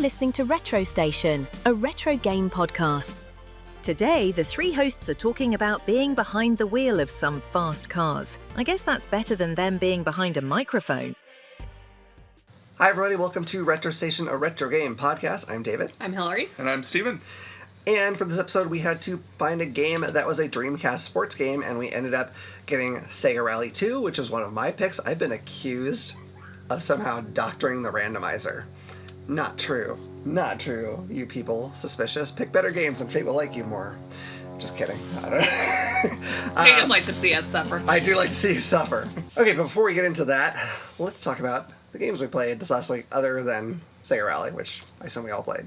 listening to Retro Station, a retro game podcast. Today, the three hosts are talking about being behind the wheel of some fast cars. I guess that's better than them being behind a microphone. Hi everybody, welcome to Retro Station, a retro game podcast. I'm David. I'm Hilary. And I'm Steven. And for this episode, we had to find a game that was a Dreamcast sports game, and we ended up getting Sega Rally 2, which was one of my picks. I've been accused of somehow doctoring the randomizer. Not true. Not true, you people. Suspicious. Pick better games and fate will like you more. Just kidding. I don't know. I just like to see us suffer. I do like to see you suffer. Okay, but before we get into that, let's talk about the games we played this last week, other than Sega Rally, which I assume we all played.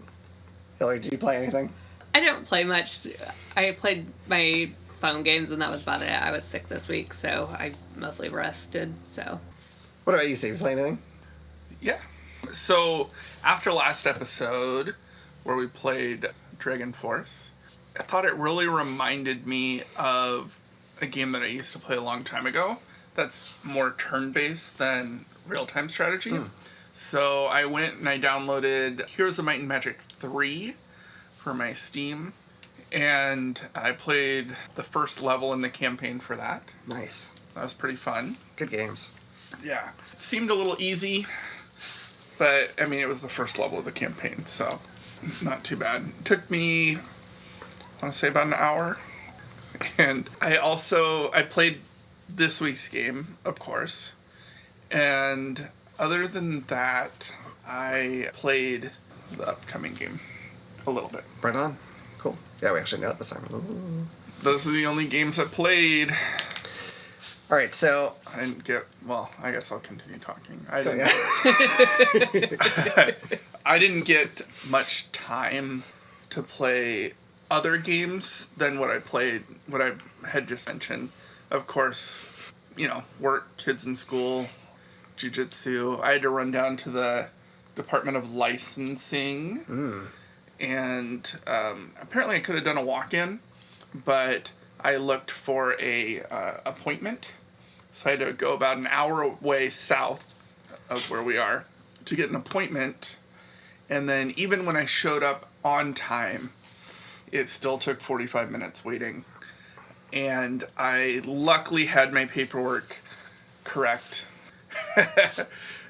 Hilary, did you play anything? I didn't play much. I played my phone games, and that was about it. I was sick this week, so I mostly rested, so. What about you, Steve? You play anything? Yeah. So, after last episode, where we played Dragon Force, I thought it really reminded me of a game that I used to play a long time ago that's more turn-based than real-time strategy. So, I went and I downloaded Heroes of Might and Magic 3 for my Steam, and I played the first level in the campaign for that. Nice. That was pretty fun. Good games. Yeah. It seemed a little easy, but, I mean, it was the first level of the campaign, so not too bad. It took me, I want to say, about an hour. And I played this week's game, of course. And other than that, I played the upcoming game a little bit. Right on. Cool. Yeah, we actually know it this time. Ooh. Those are the only games I played. All right, so I didn't get, well, I guess I'll continue talking. I didn't get much time to play other games than what I had just mentioned. Of course, work, kids in school, jiu-jitsu. I had to run down to the Department of Licensing. And apparently I could have done a walk-in, but I looked for a appointment. So I had to go about an hour away south of where we are to get an appointment. And then even when I showed up on time, it still took 45 minutes waiting. And I luckily had my paperwork correct.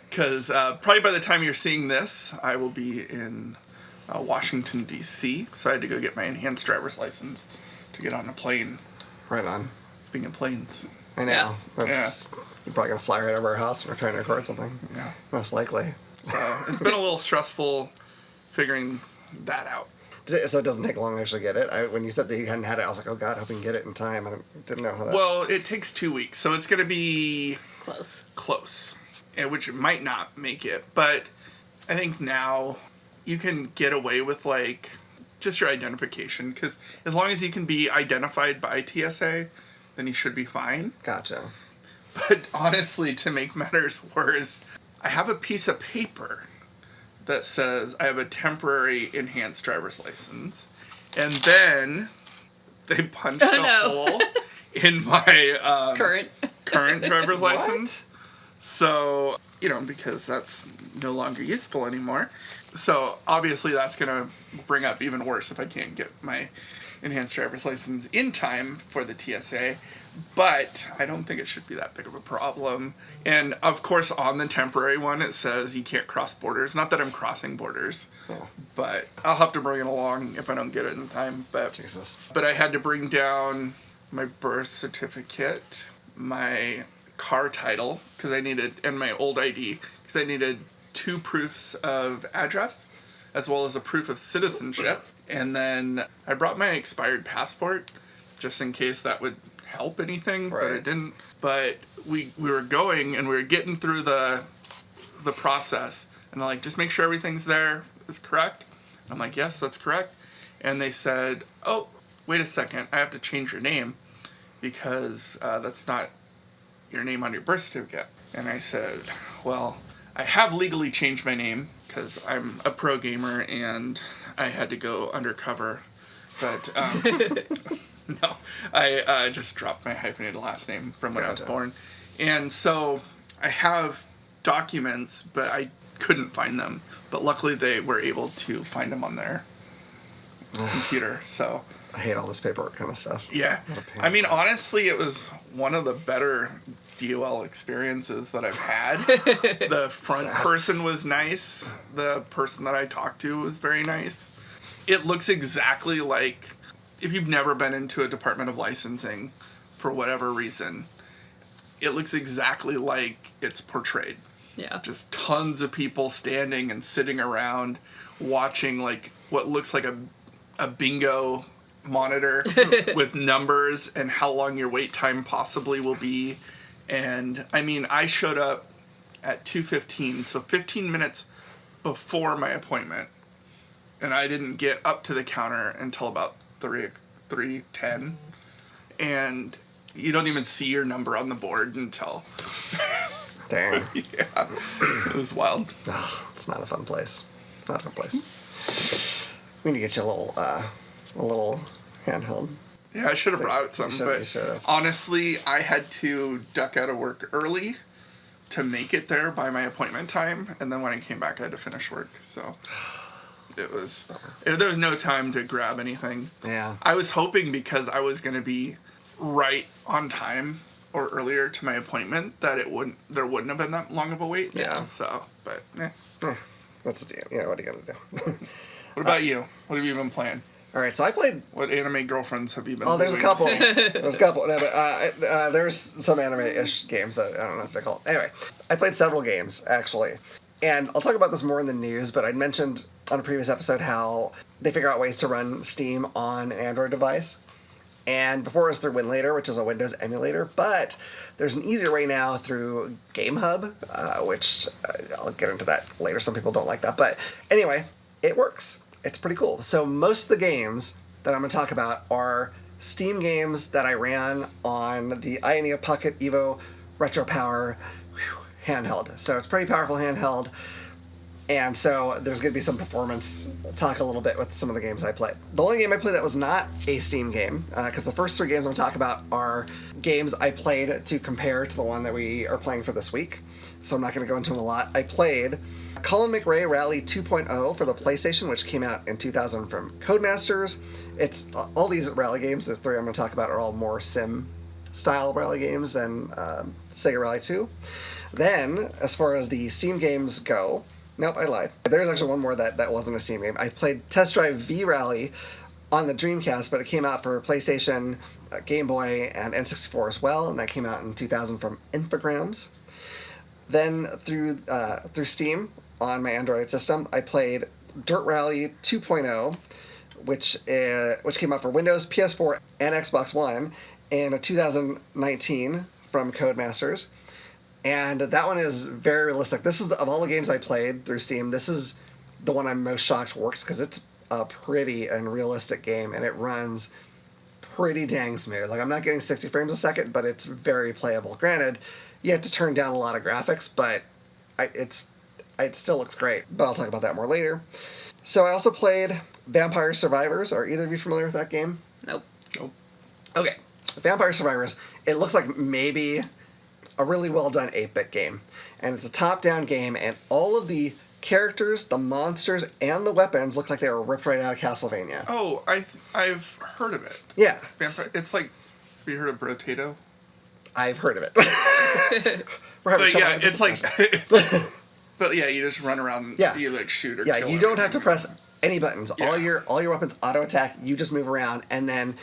Because probably by the time you're seeing this, I will be in Washington, D.C. So I had to go get my enhanced driver's license to get on a plane. right on. Speaking of planes. I know. Yeah. You're probably going to fly right over our house when we're trying to record something. Yeah. Most likely. So it's been a little stressful figuring that out. So it doesn't take long to actually get it? When you said that you hadn't had it, I was like, oh God, I hope we can get it in time. I didn't know how that... Well, it takes 2 weeks, so it's going to be... Close. Which it might not make it, but I think now you can get away with, just your identification, because as long as you can be identified by TSA, then you should be fine. Gotcha. But honestly, to make matters worse, I have a piece of paper that says I have a temporary enhanced driver's license, and then they punched a hole in my current driver's license. So, because that's no longer useful anymore. So, obviously, that's going to bring up even worse if I can't get my enhanced driver's license in time for the TSA. But I don't think it should be that big of a problem. And, of course, on the temporary one, it says you can't cross borders. Not that I'm crossing borders, but I'll have to bring it along if I don't get it in time. But, Jesus. But I had to bring down my birth certificate, my car title, and my old ID, because I needed 2 proofs of address, as well as a proof of citizenship. And then I brought my expired passport, just in case that would help anything, but it didn't. But we were going, and we were getting through the process, and they're like, just make sure everything's there is correct. And I'm like, yes, that's correct. And they said, oh, wait a second, I have to change your name, because that's not your name on your birth certificate. And I said, well, I have legally changed my name because I'm a pro gamer and I had to go undercover. But no, I just dropped my hyphenated last name from when I was born. And so I have documents, but I couldn't find them. But luckily they were able to find them on their computer, so... I hate all this paperwork kind of stuff. Yeah. I mean, honestly, it was one of the better DOL experiences that I've had. The front person was nice. The person that I talked to was very nice. It looks exactly like, if you've never been into a Department of Licensing for whatever reason, it looks exactly like it's portrayed. Yeah. Just tons of people standing and sitting around watching like what looks like a bingo monitor with numbers and how long your wait time possibly will be. And I mean, I showed up at 2:15, so 15 minutes before my appointment, and I didn't get up to the counter until about 3:10, and you don't even see your number on the board until... Dang. Yeah, it was wild. Oh, it's not a fun place. Not a fun place. We need to get you a little handheld. Yeah, I should have brought some, but honestly, I had to duck out of work early to make it there by my appointment time, and then when I came back, I had to finish work, so there was no time to grab anything. Yeah. I was hoping, because I was going to be right on time or earlier to my appointment, that there wouldn't have been that long of a wait. Yeah. So, but, What's the deal? Yeah, what are you going to do? What about you? What have you been playing? All right, so I played... What anime girlfriends have you been there's a doing? couple. There's a couple. No, but there's some anime-ish games that I don't know if they call it. Anyway, I played several games, actually. And I'll talk about this more in the news, but I'd mentioned on a previous episode how they figure out ways to run Steam on an Android device. And before it was through WinLater, which is a Windows emulator, but there's an easier way now through GameHub, which I'll get into that later. Some people don't like that. But anyway, it works. It's pretty cool. So most of the games that I'm going to talk about are Steam games that I ran on the Ionia Pocket Evo Retro Power handheld. So it's pretty powerful handheld. And so there's going to be some performance talk a little bit with some of the games I played. The only game I played that was not a Steam game, because the first three games I'm going to talk about are games I played to compare to the one that we are playing for this week. So I'm not going to go into them a lot. I played Colin McRae Rally 2.0 for the PlayStation, which came out in 2000 from Codemasters. It's all these rally games, the three I'm going to talk about, are all more sim-style rally games than Sega Rally 2. Then, as far as the Steam games go... Nope, I lied. There's actually one more that wasn't a Steam game. I played Test Drive V Rally on the Dreamcast, but it came out for PlayStation, Game Boy, and N64 as well, and that came out in 2000 from Infogrames. Then through Steam on my Android system, I played Dirt Rally 2.0, which came out for Windows, PS4, and Xbox One in 2019 from Codemasters. And that one is very realistic. This is, of all the games I played through Steam, this is the one I'm most shocked works, because it's a pretty and realistic game, and it runs pretty dang smooth. Like, I'm not getting 60 frames a second, but it's very playable. Granted, you have to turn down a lot of graphics, but it still looks great. But I'll talk about that more later. So I also played Vampire Survivors. Are either of you familiar with that game? Nope. Okay. Vampire Survivors. It looks like maybe a really well done 8-bit game. And it's a top-down game, and all of the characters, the monsters, and the weapons look like they were ripped right out of Castlevania. Oh, I've heard of it. Yeah. Vampire. It's like, have you heard of Brotato? I've heard of it. But yeah, it's like... But yeah, you just run around, you like shoot or kill. Yeah, you don't have to press any buttons. Yeah. All your weapons auto-attack, you just move around, and then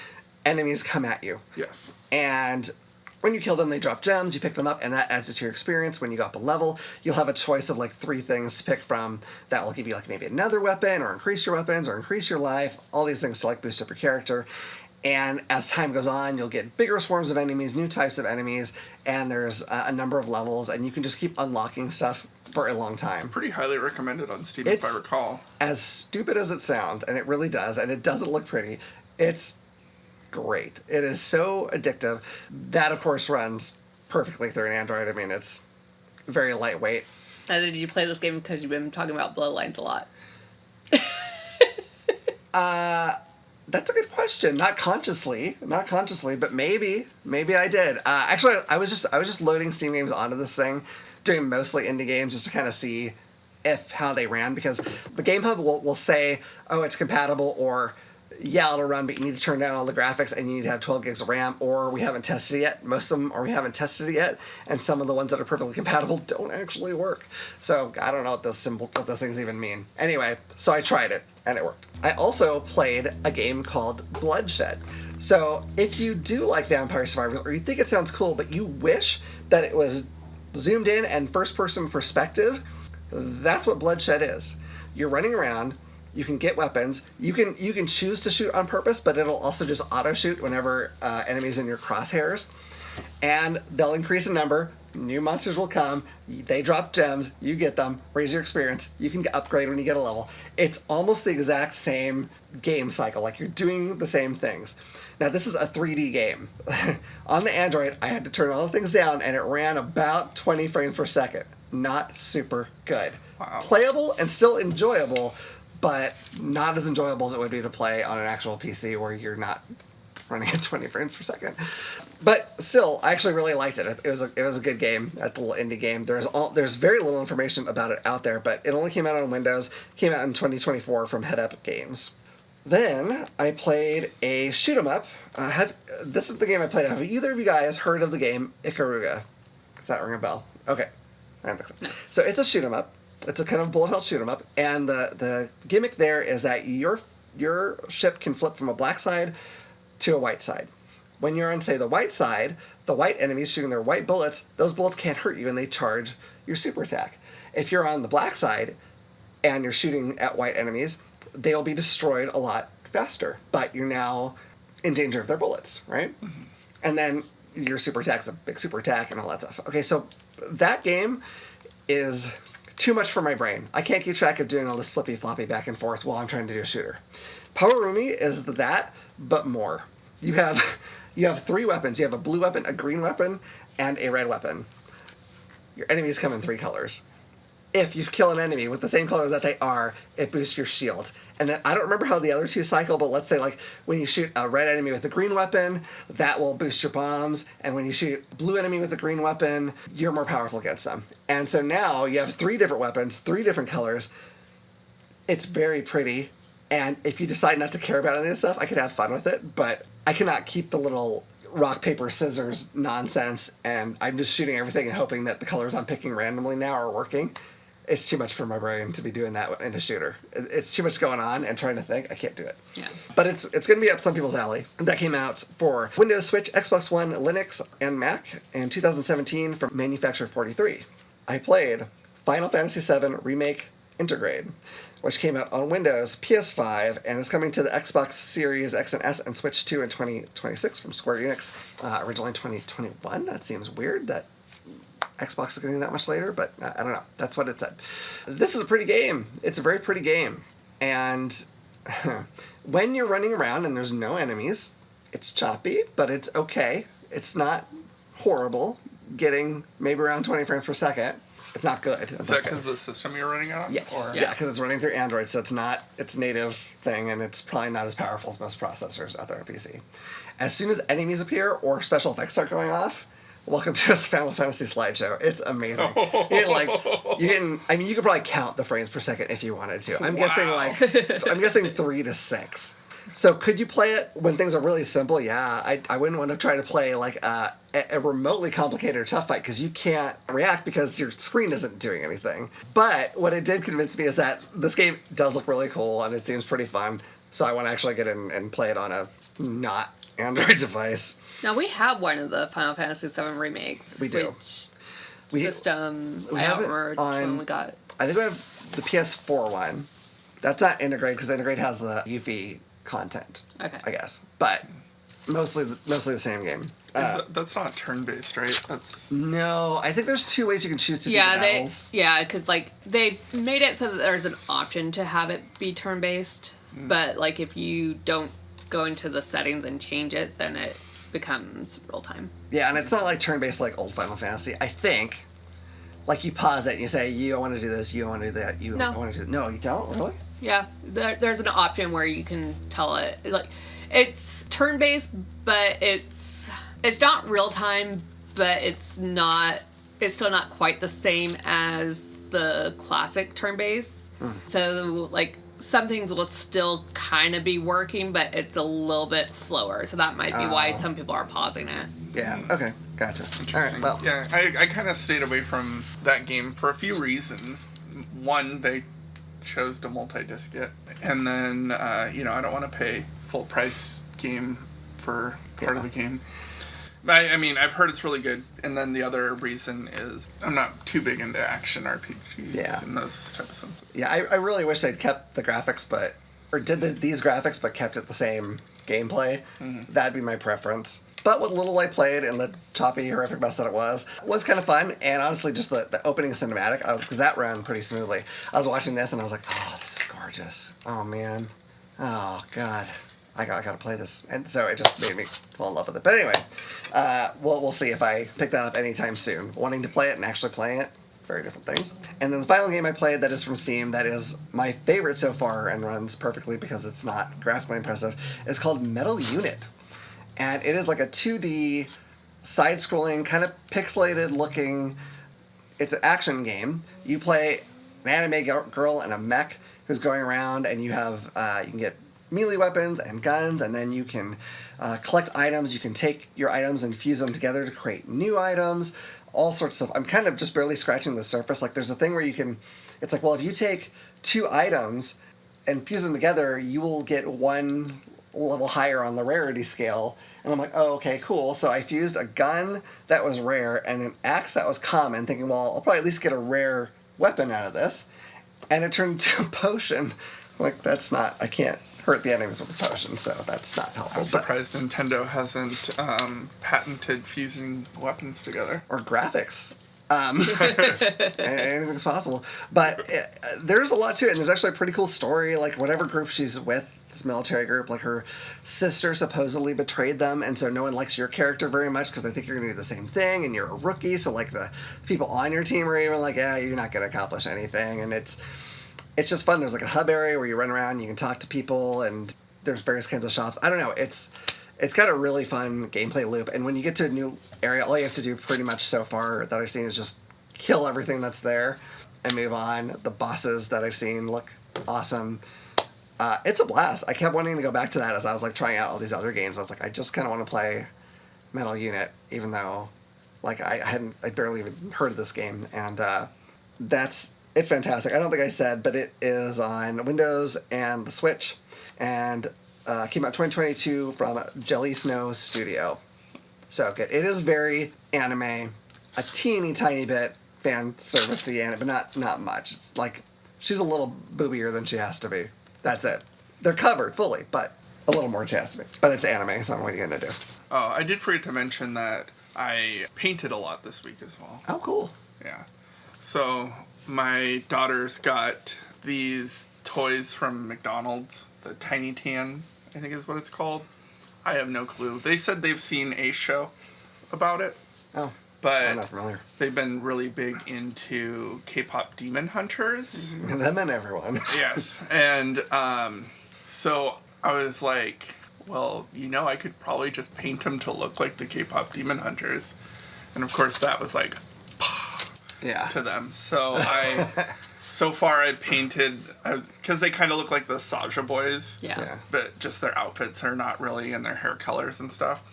enemies come at you. Yes. And... when you kill them, they drop gems, you pick them up, and that adds to your experience. When you go up a level, you'll have a choice of like 3 things to pick from that will give you like maybe another weapon, or increase your weapons, or increase your life, all these things to like boost up your character. And as time goes on, you'll get bigger swarms of enemies, new types of enemies, and there's a number of levels, and you can just keep unlocking stuff for a long time. It's pretty highly recommended on Steam, if I recall. As stupid as it sounds, and it really does, and it doesn't look pretty, it's great. It is so addictive. That, of course, runs perfectly through an Android. I mean, it's very lightweight. Now, did you play this game because you've been talking about Bloodlines a lot? That's a good question. Not consciously, but maybe I did. Actually, I was just loading Steam games onto this thing, doing mostly indie games just to kind of see if how they ran, because the Game Hub will say, oh, it's compatible, or yeah, it'll run, but you need to turn down all the graphics and you need to have 12 gigs of RAM, or we haven't tested it yet. Most of them, or we haven't tested it yet, and some of the ones that are perfectly compatible don't actually work. So I don't know what those things even mean. Anyway, so I tried it and it worked. I also played a game called Bloodshed. So if you do like Vampire Survivors, or you think it sounds cool, but you wish that it was zoomed in and first-person perspective, that's what Bloodshed is. You're running around. You can get weapons. You can choose to shoot on purpose, but it'll also just auto shoot whenever enemies in your crosshairs, and they'll increase in number. New monsters will come. They drop gems. You get them. Raise your experience. You can upgrade when you get a level. It's almost the exact same game cycle. Like, you're doing the same things. Now, this is a 3D game. On the Android, I had to turn all the things down, and it ran about 20 frames per second. Not super good. Wow. Playable and still enjoyable, but not as enjoyable as it would be to play on an actual PC where you're not running at 20 frames per second. But still, I actually really liked it. It was a good game, a little indie game. There's very little information about it out there, but it only came out on Windows. Came out in 2024 from Head Up Games. Then I played a shoot 'em up. This is the game I played. Have either of you guys heard of the game Ikaruga? Does that ring a bell? Okay, I don't think so. No. So it's a shoot 'em up. It's a kind of bullet hell shoot 'em up, and the gimmick there is that your ship can flip from a black side to a white side. When you're on, say, the white side, the white enemies shooting their white bullets, those bullets can't hurt you and they charge your super attack. If you're on the black side and you're shooting at white enemies, they'll be destroyed a lot faster, but you're now in danger of their bullets, right? Mm-hmm. And then your super attack's a big super attack and all that stuff. Okay, so that game is too much for my brain. I can't keep track of doing all this flippy-floppy back and forth while I'm trying to do a shooter. Powerumi is that, but more. You have 3 weapons. You have a blue weapon, a green weapon, and a red weapon. Your enemies come in 3 colors. If you kill an enemy with the same colors that they are, it boosts your shield. And then I don't remember how the other 2 cycle, but let's say, like, when you shoot a red enemy with a green weapon, that will boost your bombs. And when you shoot a blue enemy with a green weapon, you're more powerful against them. And so now you have 3 different weapons, 3 different colors. It's very pretty. And if you decide not to care about any of this stuff, I could have fun with it. But I cannot keep the little rock, paper, scissors nonsense. And I'm just shooting everything and hoping that the colors I'm picking randomly now are working. It's too much for my brain to be doing that in a shooter. It's too much going on and trying to think. I can't do it. Yeah. But it's going to be up some people's alley. That came out for Windows, Switch, Xbox One, Linux, and Mac in 2017 from manufacturer 43. I played Final Fantasy VII Remake Intergrade, which came out on Windows, PS5, and is coming to the Xbox Series X and S and Switch 2 in 2026 from Square Enix. Originally 2021. That seems weird that Xbox is getting that much later, but I don't know. That's what it said. This is a pretty game. It's a very pretty game. And when you're running around and there's no enemies, it's choppy, but it's okay. It's not horrible. Getting maybe around 20 frames per second. It's not good. Is that because of the system you're running on? Yes. Or? Yeah, because it's running through Android, so it's native thing, and it's probably not as powerful as most processors out there on PC. As soon as enemies appear or special effects start going off, welcome to this Final Fantasy slideshow. It's amazing. You could probably count the frames per second if you wanted to. I'm guessing 3 to 6. So could you play it when things are really simple? Yeah, I wouldn't want to try to play like a remotely complicated or tough fight because you can't react because your screen isn't doing anything. But what it did convince me is that this game does look really cool and it seems pretty fun. So I want to actually get in and play it on a not Android device. Now, we have one of the Final Fantasy VII remakes. We do. We don't remember which one we got. I think we have the PS4 one. That's not Integrate because Integrate has the Yuffie content. Okay. I guess. But mostly the same game. That's not turn-based, right? No, I think there's 2 ways you can choose to do the battles. Because they made it so that there's an option to have it be turn-based. But like if you don't go into the settings and change it, then it becomes real time. Yeah, and it's not like turn-based like old Final Fantasy. I think, like you pause it and you say, you want to do this, you want to do that, want to do that. No, you don't? Really? Yeah, there's an option where you can tell it, like, it's turn-based, but it's not real time, but it's still not quite the same as the classic turn-based. So, like, some things will still kind of be working, but it's a little bit slower. So that might be why some people are pausing it. Yeah, okay, gotcha. All right, well. Yeah, I kind of stayed away from that game for a few reasons. One, they chose to multi-disc it. And then, I don't want to pay full price game for part of the game. I mean, I've heard it's really good. And then the other reason is I'm not too big into action RPGs and those type of things. Yeah, I really wish they'd kept the graphics, or did these graphics, but kept it the same gameplay. That'd be my preference. But what little I played and the choppy, horrific mess that it was kind of fun. And honestly, just the opening cinematic, because that ran pretty smoothly. I was watching this and I was like, oh, this is gorgeous. Oh, man. Oh, God. I gotta play this. And so it just made me fall in love with it. But anyway, we'll see if I pick that up anytime soon. Wanting to play it and actually playing it, very different things. And then the final game I played that is from Steam, that is my favorite so far and runs perfectly because it's not graphically impressive, is called Metal Unit. And it is like a 2D, side-scrolling, kind of pixelated looking, it's an action game. You play an anime girl and a mech who's going around, and you have, you can get melee weapons and guns, and then you can collect items. You can take your items and fuse them together to create new items, all sorts of stuff. I'm kind of just barely scratching the surface. Like, there's a thing where you can, it's like, well, if you take 2 items and fuse them together, you will get 1 level higher on the rarity scale. And I'm like, oh, okay, cool. So I fused a gun that was rare and an axe that was common, thinking, well, I'll probably at least get a rare weapon out of this. And it turned into a potion. I'm like, that's not, I can't hurt the enemies with a potion, so that's not helpful. I'm surprised Nintendo hasn't patented fusing weapons together. Or graphics. Anything's possible. But there's a lot to it, and there's actually a pretty cool story. Like, whatever group she's with, this military group, like, her sister supposedly betrayed them, and so no one likes your character very much because they think you're going to do the same thing, and you're a rookie, so, like, the people on your team are even like, yeah, you're not going to accomplish anything, and it's just fun. There's like a hub area where you run around, you can talk to people, and there's various kinds of shops. I don't know. It's got a really fun gameplay loop, and when you get to a new area, all you have to do pretty much so far that I've seen is just kill everything that's there and move on. The bosses that I've seen look awesome. It's a blast. I kept wanting to go back to that as I was like trying out all these other games. I was like, I just kind of want to play Metal Unit, even though like I barely even heard of this game, and it's fantastic. I don't think I said, but it is on Windows and the Switch, and came out 2022 from Jelly Snow Studio. So good. It is very anime, a teeny tiny bit fan servicey, but not much. It's like she's a little boobier than she has to be. That's it. They're covered fully, but a little more she has to be. But it's anime, so what are you gonna do? Oh, I did forget to mention that I painted a lot this week as well. Oh, cool. Yeah. So my daughter's got these toys from McDonald's, the Tiny Tan, I think is what it's called. I have no clue. They said they've seen a show about it. Oh, but I'm not familiar. They've been really big into K-pop Demon Hunters. Them and everyone. Yes. And so I was like, well, I could probably just paint them to look like the K-pop Demon Hunters. And of course that was like, to them. So so far I painted, because they kind of look like the Saja Boys. Yeah. But just their outfits are not really, and their hair colors and stuff.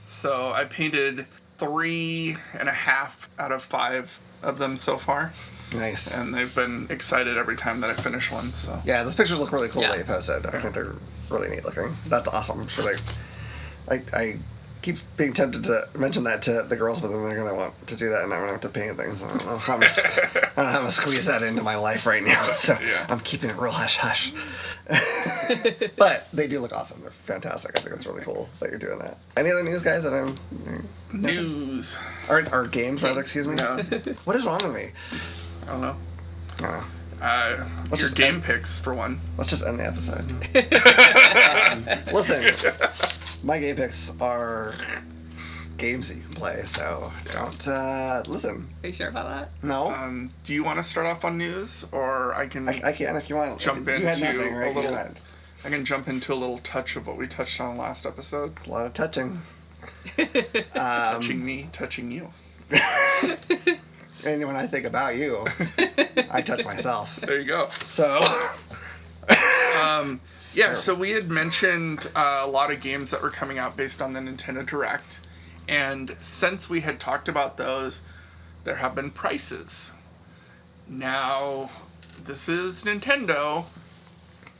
So I painted 3.5 out of 5 of them so far. Nice. And they've been excited every time that I finish one. So yeah, those pictures look really cool that you posted. I Yeah. think they're really neat looking. That's awesome. I'm sure I keep being tempted to mention that to the girls, but then they're going to want to do that, and I'm going to have to paint things. I don't know how I'm going to squeeze that into my life right now, so Yeah. I'm keeping it real hush-hush. But they do look awesome. They're fantastic. I think it's really cool that you're doing that. Any other news, guys, that I'm... News. Or games, rather, excuse me? No. What is wrong with me? I don't know. I don't know. Your just game picks, for one. Let's just end the episode. Listen, my game picks are games that you can play, so don't listen. Are you sure about that? No, Do you want to start off on news, or I can I can if you want. jump You had into nothing, right? a little? You had I can jump into a little touch of what we touched on last episode. a lot of touching. Touching me, touching you. And when I think about you, I touch myself. There you go. So... Yeah, so we had mentioned a lot of games that were coming out based on the Nintendo Direct. And since we had talked about those, there have been prices. Now, this is Nintendo,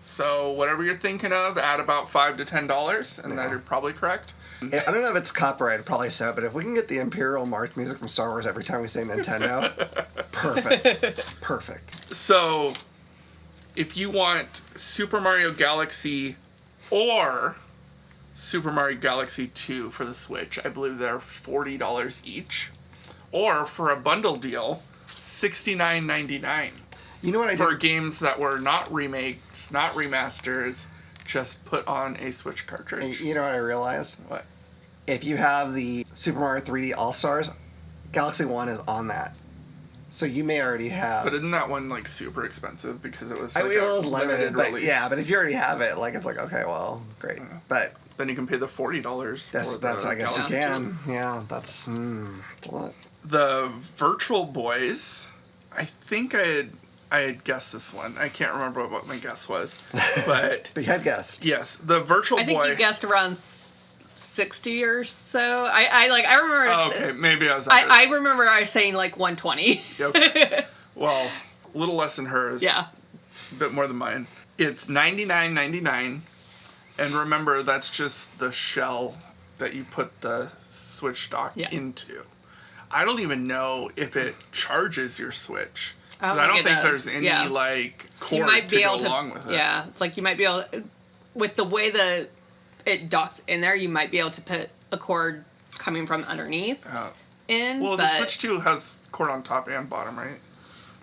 so whatever you're thinking of, add about $5 to $10, and that you're probably correct. Yeah, I don't know if it's copyrighted, probably so, but if we can get the Imperial March music from Star Wars every time we say Nintendo, perfect. Perfect. So, if you want Super Mario Galaxy or Super Mario Galaxy 2 for the Switch, I believe they're $40 each. Or for a bundle deal, $69.99. You know what I For did? games that were not remakes, not remasters, just put on a Switch cartridge. You know what I realized? What? If you have the Super Mario 3D All-Stars, Galaxy 1 is on that. So you may already have... But isn't that one, like, super expensive because it was I like mean, it a was limited, but release? yeah, but if you already have it, like, it's like, okay, well, great. But Then you can pay the $40 that's for the I guess you Galaxy can. Yeah, that's a lot. The Virtual Boys, I think I had guessed this one. I can't remember what my guess was. But But you had guessed. yes, the Virtual I think Boy. you guessed around 60 or so. I remember. Oh, okay, maybe I was. I remember I was saying like 120. Okay. Well, a little less than hers. Yeah. A bit more than mine. It's $99.99, and remember that's just the shell that you put the Switch dock into. I don't even know if it charges your Switch. Because I don't think there's any like cord to go along with it. Yeah, it's like you might be able to, with the way it docks in there, you might be able to put a cord coming from underneath in. Well, but the Switch 2 has cord on top and bottom, right?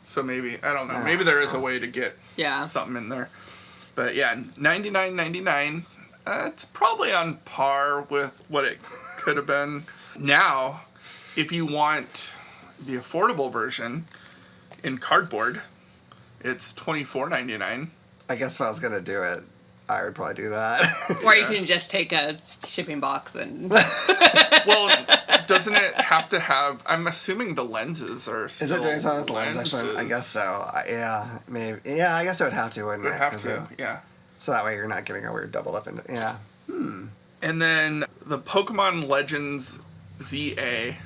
So maybe, I don't know. Maybe there is a way to get something in there. But yeah, $99.99. It's probably on par with what it could have been. Now, if you want the affordable version in cardboard, it's $24.99. I guess if I was going to do it, I would probably do that. or you can just take a shipping box and. Well, doesn't it have to have? I'm assuming the lenses are still Is it doing something with the lens? lenses. Actually, I guess so. Yeah, maybe. Yeah, I guess it would have to, wouldn't It would it? have 'Cause to, yeah. So that way you're not getting a weird doubled up into. Yeah. And then the Pokemon Legends ZA,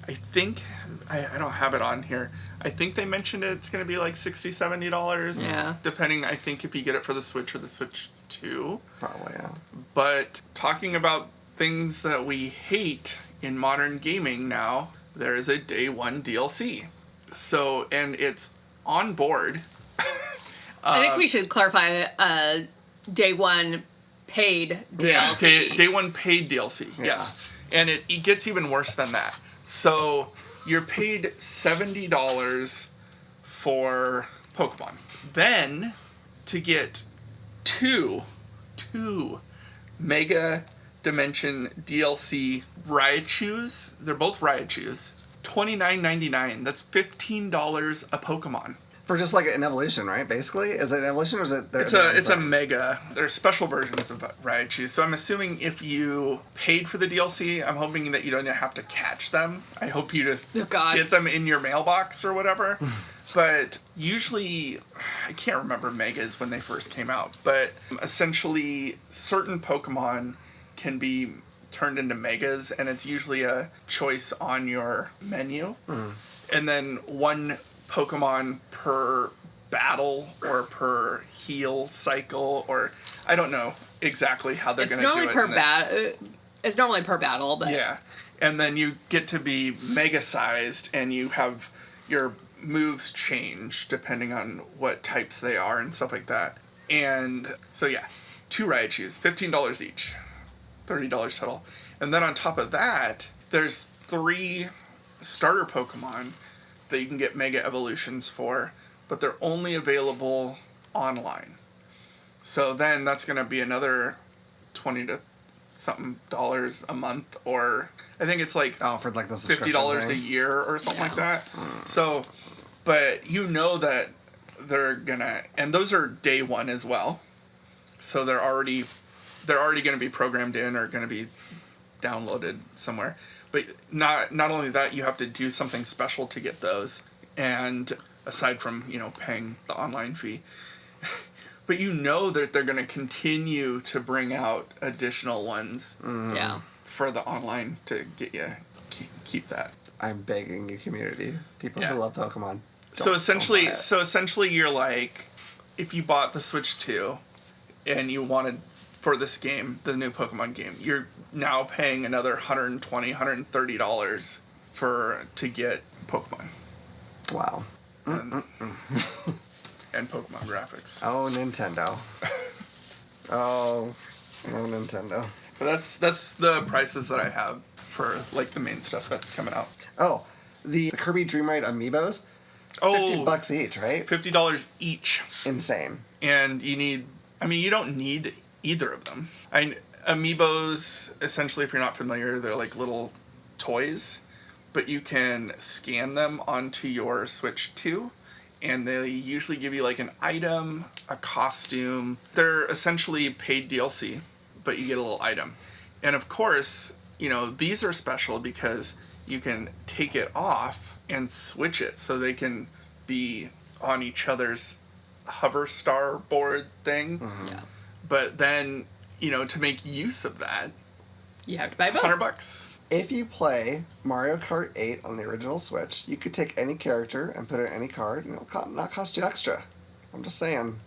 I think, I don't have it on here. I think they mentioned it's going to be like $60, $70. Yeah. Depending, I think, if you get it for the Switch or the Switch 2. Probably, yeah. But talking about things that we hate in modern gaming now, there is a day one DLC. So, and it's on board. I think we should clarify day one paid DLC. Day one paid DLC, yes. And it gets even worse than that. So you're paid $70 for Pokemon. Then to get two Mega Dimension DLC Raichus, they're both Raichus, $29.99. That's $15 a Pokemon. For just like an evolution, right? Basically, is it an evolution or is it? It's a mega. They're special versions of Raichu. So I'm assuming if you paid for the DLC, I'm hoping that you don't have to catch them. I hope you just get them in your mailbox or whatever. But usually, I can't remember megas when they first came out. But essentially, certain Pokemon can be turned into megas, and it's usually a choice on your menu. And then one Pokemon per battle or per heal cycle, or I don't know exactly how they're going to do it. It's normally per battle, but yeah. And then you get to be mega sized, and you have your moves change depending on what types they are and stuff like that. And so yeah, 2 Raichus, $15 each, $30 total. And then on top of that, there's 3 starter Pokemon that you can get Mega Evolutions for, but they're only available online. So then that's going to be another $20 to something a month, or I think it's like for like the $50 a year or something like that. So, but you know that they're gonna, and those are day one as well. So they're already going to be programmed in, or going to be downloaded somewhere. But not only that, you have to do something special to get those. And aside from, paying the online fee. But that they're going to continue to bring out additional ones for the online to get you keep that. I'm begging you, community, people who love Pokemon. So essentially, you're like, if you bought the Switch 2 and you wanted for this game, the new Pokemon game, you're now paying another $120, $130 to get Pokemon. Wow. And Pokemon graphics. Oh, Nintendo. Oh, Nintendo. But that's the prices that I have for like the main stuff that's coming out. Oh, the Kirby Dream Ride amiibos. $50 each, right? $50 each. Insane. And you don't need either of them. Amiibos, essentially, if you're not familiar, they're like little toys, but you can scan them onto your Switch 2, and they usually give you like an item, a costume. They're essentially paid DLC, but you get a little item. And of course, these are special because you can take it off and switch it so they can be on each other's hover star board thing. Mm-hmm. Yeah. But then, to make use of that, you have to buy both. $100. If you play Mario Kart 8 on the original Switch, you could take any character and put it in any card, and it'll not cost you extra. I'm just saying,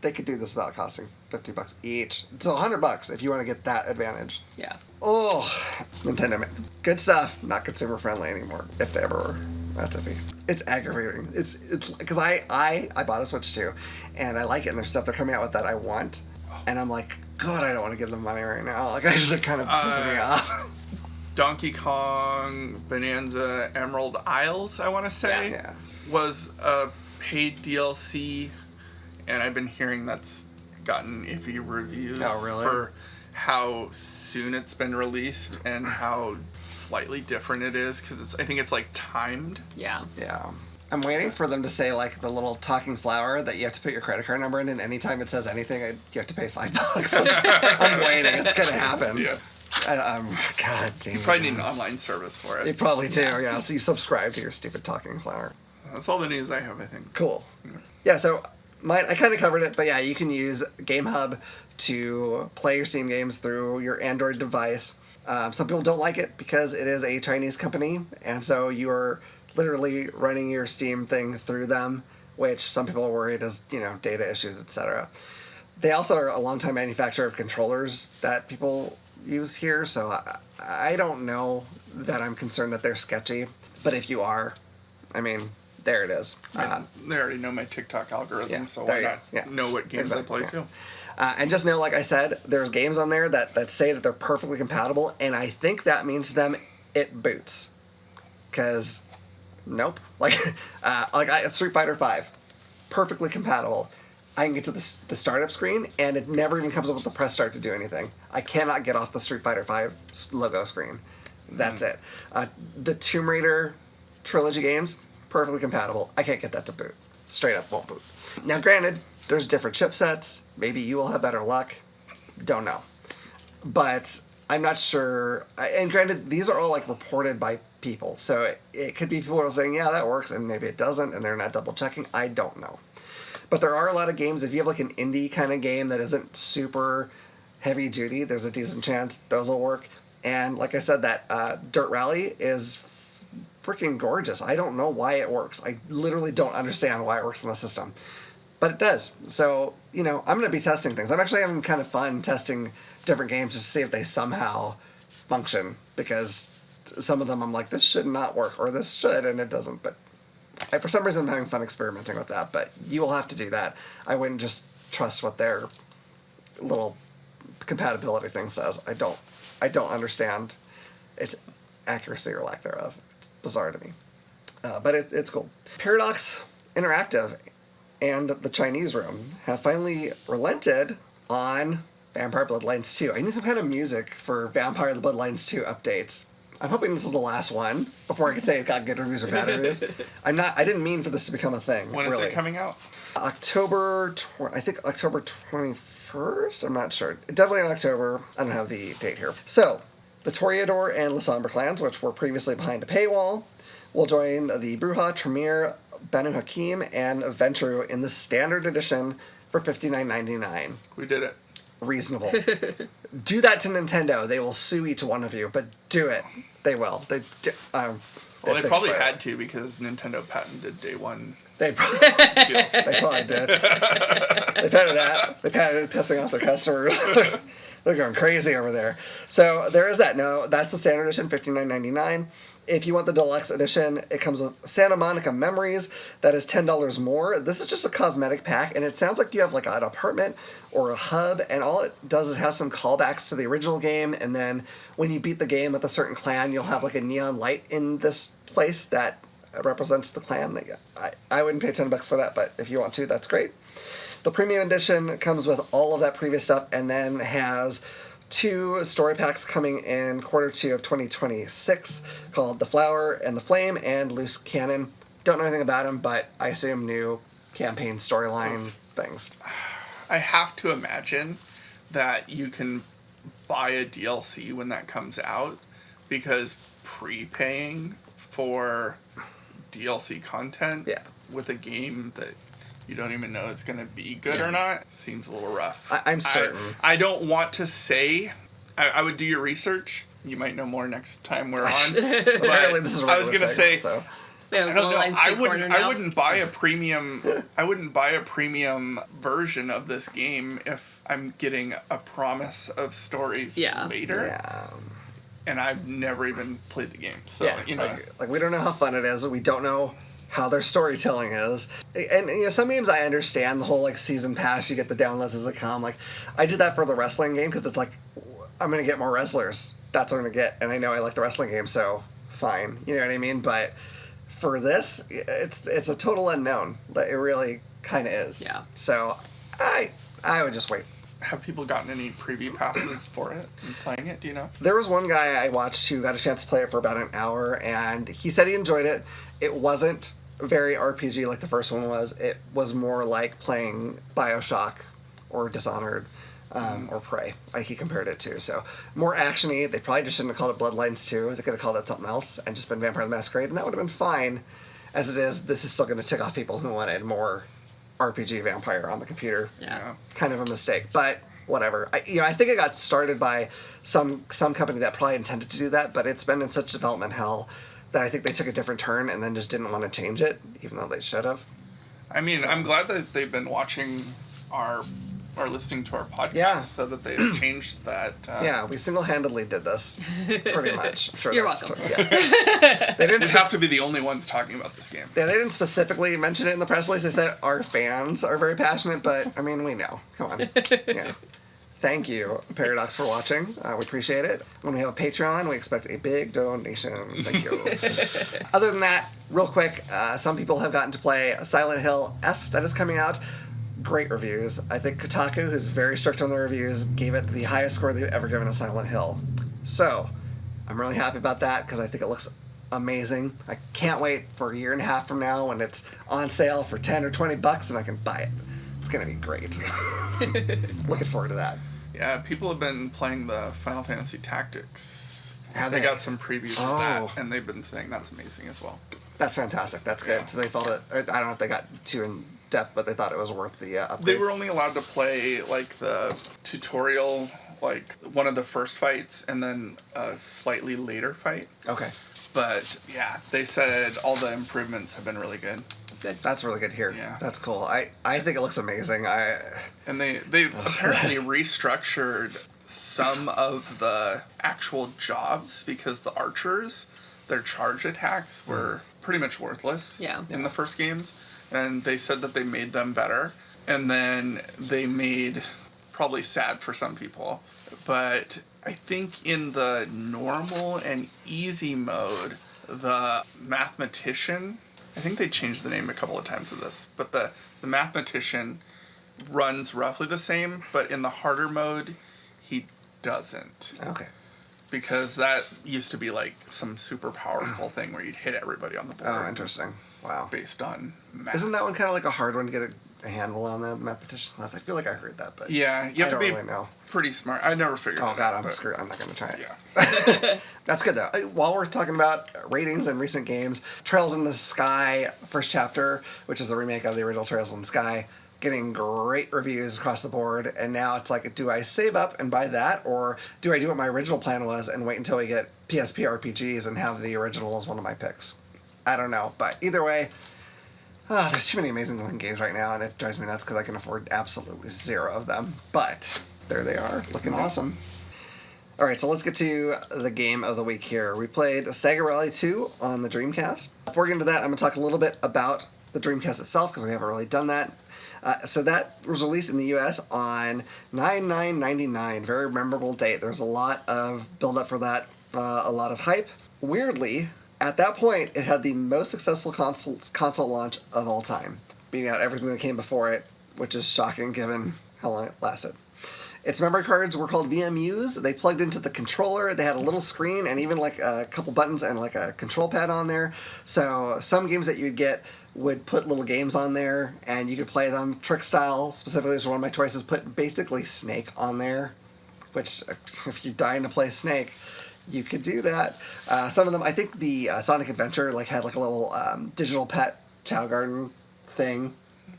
they could do this without costing $50 each. So $100 if you want to get that advantage. Yeah. Oh, Nintendo, good stuff. Not consumer friendly anymore, if they ever were. That's iffy. It's aggravating. It's because I bought a Switch too, and I like it. And there's stuff they're coming out with that I want, and I'm like, God, I don't want to give them money right now. Like they're kind of pissing me off. Donkey Kong Bonanza Emerald Isles, I want to say, was a paid DLC, and I've been hearing that's gotten iffy reviews for how soon it's been released and how slightly different it is, because I think it's like timed. Yeah. Yeah. I'm waiting for them to say like the little talking flower that you have to put your credit card number in, and anytime it says anything, you have to pay $5. I'm waiting. It's gonna happen. Yeah. God damn. You probably need an online service for it. You probably do, yeah. So you subscribe to your stupid talking flower. That's all the news I have, I think. Cool. Yeah, so I kind of covered it, but yeah, you can use GameHub to play your Steam games through your Android device. Some people don't like it because it is a Chinese company, and so you are literally running your Steam thing through them, which some people are worried is, data issues, etc. They also are a longtime manufacturer of controllers that people use here, so I don't know that I'm concerned that they're sketchy, but if you are, there it is. They already know my TikTok algorithm, so there why not know what games I play too? And just know, like I said, there's games on there that say that they're perfectly compatible, and I think that means to them it boots. Because, nope. Street Fighter V, perfectly compatible. I can get to the startup screen, and it never even comes up with the press start to do anything. I cannot get off the Street Fighter V logo screen. That's it. The Tomb Raider trilogy games, perfectly compatible. I can't get that to boot. Straight up won't boot. Now, granted, there's different chipsets. Maybe you will have better luck. Don't know. But I'm not sure. And granted, these are all like reported by people. So it could be people who are saying, yeah, that works, and maybe it doesn't, and they're not double checking. I don't know. But there are a lot of games, if you have like an indie kind of game that isn't super heavy duty, there's a decent chance those will work. And like I said, that Dirt Rally is freaking gorgeous. I don't know why it works. I literally don't understand why it works in the system. But it does. So, I'm going to be testing things. I'm actually having kind of fun testing different games just to see if they somehow function. Because some of them I'm like, this should not work, or this should, and it doesn't. But for some reason I'm having fun experimenting with that. But you will have to do that. I wouldn't just trust what their little compatibility thing says. I don't understand its accuracy or lack thereof. It's bizarre to me. But it's cool. Paradox Interactive and the Chinese room have finally relented on Vampire Bloodlines 2. I need some kind of music for Vampire the Bloodlines 2 updates. I'm hoping this is the last one before I can say it got good reviews or bad reviews. I didn't mean for this to become a thing. When is it coming out? October 21st? I'm not sure. Definitely in October. I don't have the date here. So, The Toreador and Lasombra clans, which were previously behind a paywall, will join the Bruja, Tremere, Banu Hakim, and Ventru in the standard edition for $59.99. We did it. Reasonable. Do that to Nintendo. They will sue each one of you, but do it. They will. Well, they probably had to because Nintendo patented day one. They probably, DLC. they probably did. They patented pissing off their customers. They're going crazy over there. So there is that. No, that's the standard edition, $59.99. If you want the deluxe edition, it comes with Santa Monica Memories. That is $10 more. This is just a cosmetic pack, and it sounds like you have like an apartment or a hub, and all it does is has some callbacks to the original game, and then when you beat the game with a certain clan, you'll have like a neon light in this place that represents the clan. I wouldn't pay $10 for that, but if you want to, that's great. The premium edition comes with all of that previous stuff, and then has 2 story packs coming in Q2 of 2026 called The Flower and the Flame and Loose Cannon. Don't know anything about them, but I assume new campaign storyline things. I have to imagine that you can buy a DLC when that comes out, because prepaying for DLC content with a game that you don't even know it's going to be good or not seems a little rough. I'm certain. I don't want to say. I would do your research. You might know more next time we're on. Apparently this is a I was going to say. So. Yeah, I don't know. I wouldn't buy a premium. I wouldn't buy a premium version of this game if I'm getting a promise of stories later. Yeah. And I've never even played the game, so you know, like we don't know how fun it is. We don't know how their storytelling is. And you know, some games I understand the whole like season pass, you get the downloads as they come. Like I did that for the wrestling game because it's like I'm gonna get more wrestlers. That's what I'm gonna get, and I know I like the wrestling game, so fine. You know what I mean? But for this, it's a total unknown. It really kind of is. Yeah. So I would just wait. have people gotten any preview passes for it and playing it? Do you know? There was one guy I watched who got a chance to play it for about an hour, and he said he enjoyed it. It wasn't very RPG like the first one was. It was more like playing BioShock or Dishonored or Prey. He compared it to. So more actiony. They probably just shouldn't have called it Bloodlines 2. They could have called it something else and just been Vampire the Masquerade, and that would have been fine. As it is, this is still going to tick off people who wanted more RPG Vampire on the computer. Yeah. Kind of a mistake, but whatever. I think it got started by some company that probably intended to do that, but it's been in such development hell that I think they took a different turn and then just didn't want to change it, even though they should have. I mean, I'm glad that they've been watching or listening to our podcast so that they've changed that. Yeah, we single-handedly did this, pretty much. I'm sure You're that's welcome. They didn't They have to be the only ones talking about this game. Yeah, they didn't specifically mention it in the press release. They said our fans are very passionate, but, I mean, we know. Come on. Yeah. Thank you, Paradox, for watching. We appreciate it. When we have a Patreon, we expect a big donation. Thank you. Other than that, real quick, some people have gotten to play Silent Hill F that is coming out. Great reviews. I think Kotaku, who's very strict on their reviews, gave it the highest score they've ever given a Silent Hill. So, I'm really happy about that because I think it looks amazing. I can't wait for a year and a half from now when it's on sale for $10 or $20 and I can buy it. It's going to be great. Looking forward to that. Yeah, people have been playing the Final Fantasy Tactics. Have they they? got some previews of that, and they've been saying that's amazing as well. That's fantastic. That's good. Yeah. So they felt it. I don't know if they got too in depth, but they thought it was worth the upgrade. They were only allowed to play like the tutorial, like one of the first fights, and then a slightly later fight. Okay. But yeah, they said all the improvements have been really good. Good. That's really good here. Yeah. That's cool. I think it looks amazing. And they apparently restructured some of the actual jobs because the archers, their charge attacks were pretty much worthless in the first games. And they said that they made them better. And then they made, probably sad for some people, but I think in the normal and easy mode, the mathematician, I think they changed the name a couple of times of this, but the mathematician runs roughly the same, but in the harder mode, he doesn't. Okay. Because that used to be like some super powerful thing where you'd hit everybody on the board. Oh, interesting. Wow. Based on math. Isn't that one kind of like a hard one to get a handle on the mathematician class. I feel like I heard that, but Yeah, you have to be really know. pretty smart. I never figured it out. Oh god, I'm but- screwed. I'm not going to try it. Yeah. That's good though. While we're talking about ratings and recent games, Trails in the Sky first chapter, which is a remake of the original Trails in the Sky, getting great reviews across the board. And now it's like, do I save up and buy that, or do I do what my original plan was and wait until we get PSP RPGs and have the original as one of my picks? I don't know, but either way, there's too many amazing looking games right now, and it drives me nuts because I can afford absolutely zero of them. But there they are, looking awesome. All right, so let's get to the game of the week here. We played Sega Rally 2 on the Dreamcast. Before we get into that, I'm going to talk a little bit about the Dreamcast itself because we haven't really done that. So that was released in the US on 9/9/99, very memorable date. There's a lot of build-up for that, a lot of hype. Weirdly, at that point, it had the most successful console launch of all time, beating out everything that came before it, which is shocking given how long it lasted. Its memory cards were called VMUs. They plugged into the controller. They had a little screen and even like a couple buttons and like a control pad on there. So some games that you'd get would put little games on there and you could play them. Trick Style specifically was one of my choices. Put basically Snake on there, which if you're dying to play Snake, you could do that. Some of them, I think the Sonic Adventure like had like a little digital pet chow garden thing.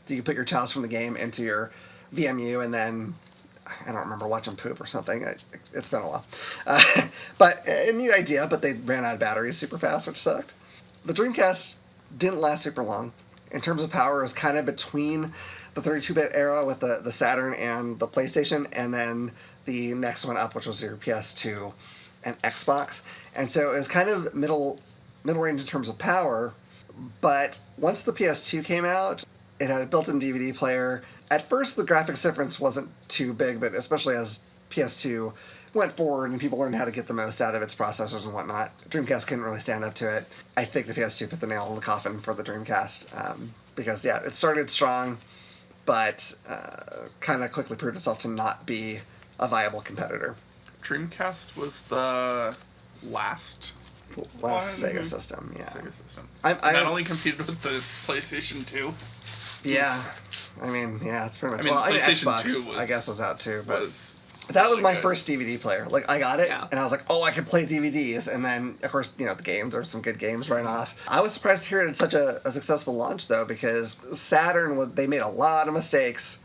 So you could put your chows from the game into your VMU and then I don't remember watching poop or something. It's been a while. But a neat idea, but they ran out of batteries super fast, which sucked. The Dreamcast didn't last super long. In terms of power, it was kind of between the 32-bit era with the Saturn and the PlayStation, and then the next one up, which was your PS2 and Xbox. And so it was kind of middle range in terms of power, but once the PS2 came out, it had a built-in DVD player. At first, the graphics difference wasn't too big, but especially as PS2 went forward and people learned how to get the most out of its processors and whatnot, Dreamcast couldn't really stand up to it. I think the PS2 put the nail in the coffin for the Dreamcast because, yeah, it started strong, but kind of quickly proved itself to not be a viable competitor. Dreamcast was the last Sega system, yeah. Sega system. I only competed with the PlayStation 2. Yeah. I mean, yeah, it's pretty much... PlayStation Xbox, 2 I guess, was out too, but... That was really my good. first DVD player. Like, I got it, Yeah. and I was like, oh, I can play DVDs. And then, of course, the games, there were some good games right off. I was surprised to hear it had such a successful launch, though, because Saturn, they made a lot of mistakes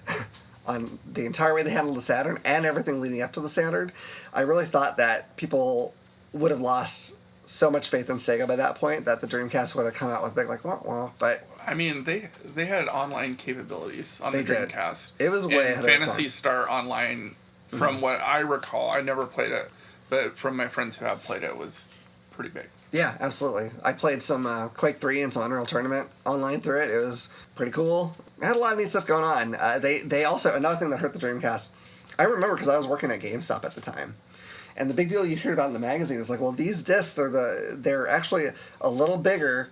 on the entire way they handled the Saturn and everything leading up to the Saturn. I really thought that people would have lost so much faith in Sega by that point that the Dreamcast would have come out with big, like, wah, but... I mean, they had online capabilities on the did. Dreamcast. It was way ahead of its Phantasy time. Star Online, from what I recall, I never played it, but from my friends who have played it, was pretty big. Yeah, absolutely. I played some Quake 3 and some Unreal Tournament online through it. It was pretty cool. It had a lot of neat stuff going on. They also, another thing that hurt the Dreamcast, I remember because I was working at GameStop at the time. And the big deal you heard about in the magazine is like, well, these discs they're actually a little bigger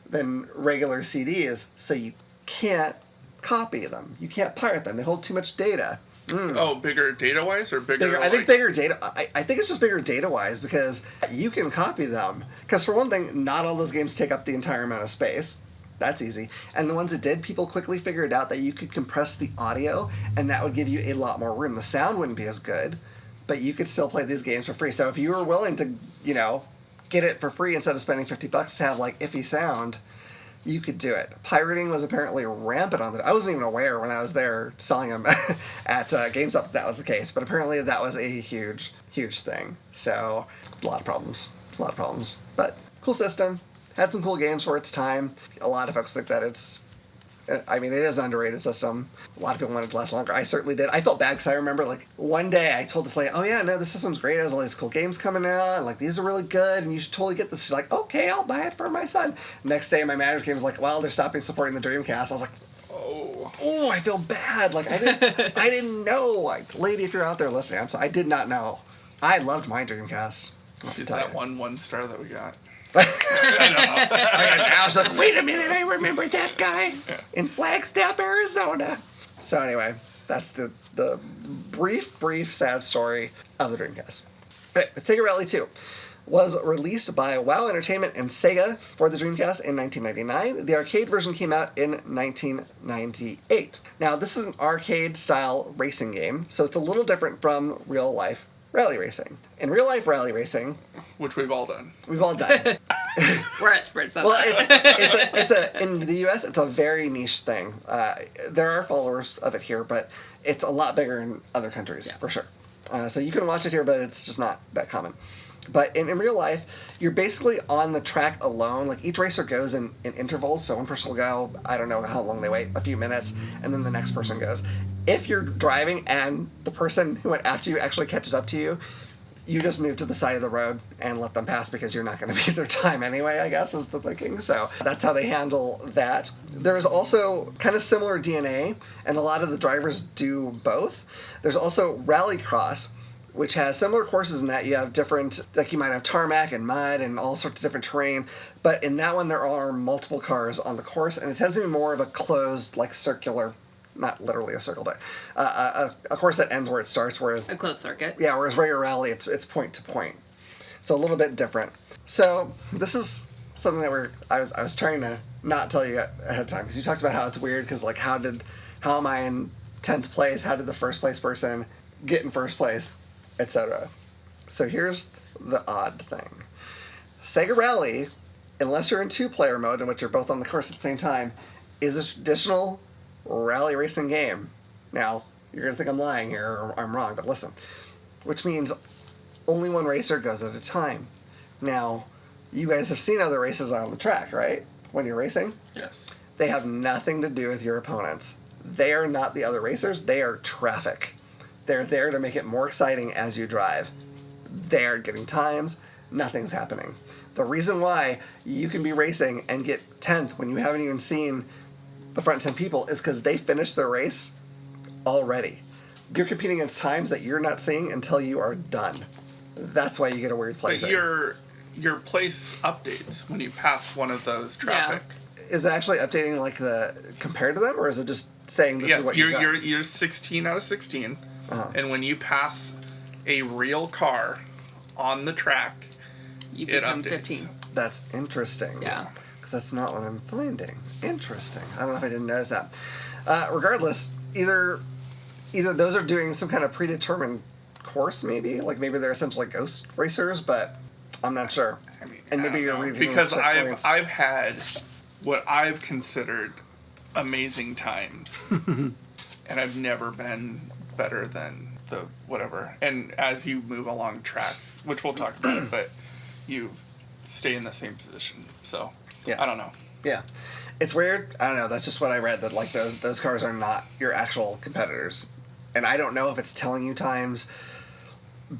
than regular CDs, so you can't copy them. You can't pirate them. They hold too much data. Oh, bigger data-wise or bigger? I think bigger data. I think it's just bigger data-wise because you can copy them. Because for one thing, not all those games take up the entire amount of space. That's easy. And the ones that did, people quickly figured out that you could compress the audio, and that would give you a lot more room. The sound wouldn't be as good, but you could still play these games for free. So if you were willing to, get it for free instead of spending $50 to have like iffy sound, you could do it. Pirating was apparently rampant on I wasn't even aware when I was there selling them at GameStop that was the case, but apparently that was a huge, huge thing. So a lot of problems, but cool system. Had some cool games for its time. A lot of folks think that it is an underrated system. A lot of people want it to last longer. I certainly did. I felt bad because I remember, one day I told this lady, oh yeah, no, this system's great. There's all these cool games coming out. These are really good, and you should totally get this. She's like, okay, I'll buy it for my son. Next day, my manager came and was like, well, they're stopping supporting the Dreamcast. I was like, oh, I feel bad. I didn't know. Lady, if you're out there listening, I'm sorry. I did not know. I loved my Dreamcast. Is that one star that we got? I was like, wait a minute, I remember that guy in Flagstaff, Arizona. So anyway, that's the brief, sad story of the Dreamcast. Right, Sega Rally 2. was released by WoW Entertainment and Sega for the Dreamcast in 1999. The arcade version came out in 1998. Now, this is an arcade-style racing game, so it's a little different from real-life rally racing. In real-life rally racing... Which we've all done. We've all done. We're experts on Well, that. in the U.S., it's a very niche thing. There are followers of it here, but it's a lot bigger in other countries, for sure. So you can watch it here, but it's just not that common. But in real life, you're basically on the track alone. Like, each racer goes in intervals, so one person will go, I don't know how long they wait, a few minutes, and then the next person goes. If you're driving and the person who went after you actually catches up to you, you just move to the side of the road and let them pass because you're not going to beat their time anyway, I guess, is the thinking. So that's how they handle that. There's also kind of similar DNA, and a lot of the drivers do both. There's also Rallycross, which has similar courses in that you have different, like you might have tarmac and mud and all sorts of different terrain, but in that one there are multiple cars on the course, and it tends to be more of a closed, like circular, not literally a circle, but a course that ends where it starts, whereas... A closed circuit. Yeah, whereas regular rally, it's point to point. So a little bit different. So this is something that I was trying to not tell you ahead of time, because you talked about how it's weird, because like how am I in 10th place? How did the first place person get in first place? Etc. So here's the odd thing. Sega Rally, unless you're in 2-player mode, in which you're both on the course at the same time, is a traditional rally racing game. Now, you're going to think I'm lying here, or I'm wrong, but listen. Which means only one racer goes at a time. Now, you guys have seen other races on the track, right? When you're racing? Yes. They have nothing to do with your opponents. They are not the other racers, they are traffic. They're there to make it more exciting as you drive. They're getting times, nothing's happening. The reason why you can be racing and get 10th when you haven't even seen the front 10 people is because they finished their race already. You're competing against times that you're not seeing until you are done. That's why you get a weird place. But your place updates when you pass one of those traffic. Is it actually updating like compared to them, or is it just saying this is what you got? You're 16 out of 16. And when you pass a real car on the track, You it become updates. 15. That's interesting. Yeah. Because that's not what I'm finding. Interesting. I don't know if I didn't notice that. Regardless, either those are doing some kind of predetermined course, maybe. Like maybe they're essentially ghost racers, but I'm not sure. I mean, and maybe I you're don't know. reading because checkpoints. I've had what I've considered amazing times, and I've never been better than the whatever. And as you move along tracks, which we'll talk about it, but you stay in the same position. So Yeah. I don't know. Yeah. It's weird. I don't know. That's just what I read, that like those cars are not your actual competitors. And I don't know if it's telling you times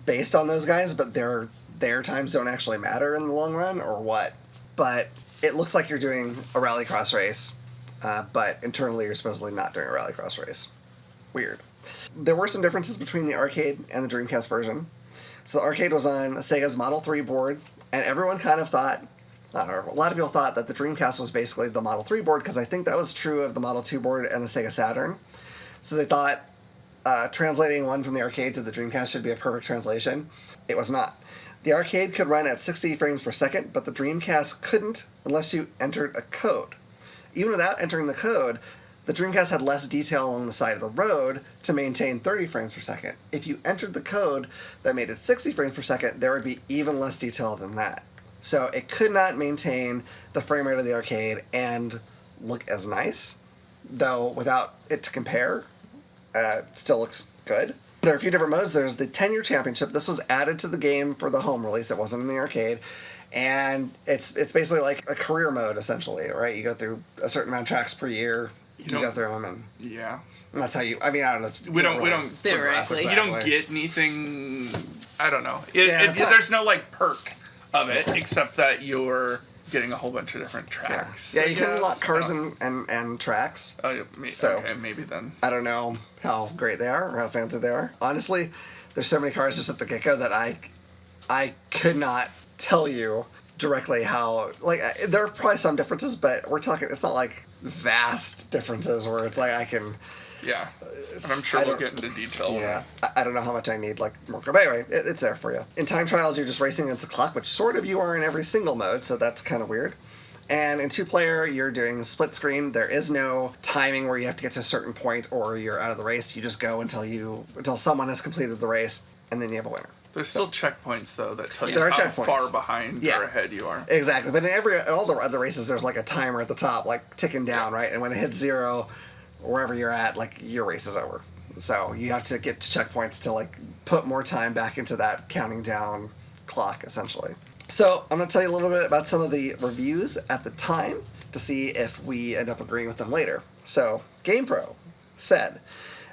based on those guys, but their times don't actually matter in the long run or what. But it looks like you're doing a rallycross race, but internally you're supposedly not doing a rallycross race. Weird. There were some differences between the arcade and the Dreamcast version. So the arcade was on Sega's Model 3 board, and everyone kind of thought, I don't know, a lot of people thought that the Dreamcast was basically the Model 3 board, because I think that was true of the Model 2 board and the Sega Saturn. So they thought translating one from the arcade to the Dreamcast should be a perfect translation. It was not. The arcade could run at 60 frames per second, but the Dreamcast couldn't unless you entered a code. Even without entering the code, the Dreamcast had less detail along the side of the road to maintain 30 frames per second. If you entered the code that made it 60 frames per second, there would be even less detail than that. So it could not maintain the frame rate of the arcade and look as nice, though without it to compare, it still looks good. There are a few different modes. There's the 10-year championship. This was added to the game for the home release. It wasn't in the arcade. And it's basically like a career mode, essentially, right? You go through a certain amount of tracks per year. You go through them, and Yeah. that's how you... I mean, I don't know. We don't Theoretically. You don't get anything. I don't know. Yeah, There's no like perk of it except that you're getting a whole bunch of different tracks. Yeah, I you can guess. unlock cars and tracks. Oh, yeah, okay, maybe then. I don't know how great they are or how fancy they are. Honestly, there's so many cars just at the get-go that I could not tell you directly how... Like, there are probably some differences, but we're talking... It's not like vast differences where it's like I can... Yeah. And I'm sure we'll get into detail. Yeah. I don't know how much I need, like, more. But anyway, it's there for you. In time trials, you're just racing against the clock, which sort of you are in every single mode, so that's kind of weird. And in 2-player, you're doing split screen. There is no timing where you have to get to a certain point or you're out of the race. You just go until someone has completed the race, and then you have a winner. There's still checkpoints, though, that tell you There are how checkpoints. far behind or ahead you are. Exactly. But in all the other races, there's, like, a timer at the top, like, ticking down, right? And when it hits 0, wherever you're at, like, your race is over. So you have to get to checkpoints to, like, put more time back into that counting down clock, essentially. So I'm going to tell you a little bit about some of the reviews at the time to see if we end up agreeing with them later. So, GamePro said,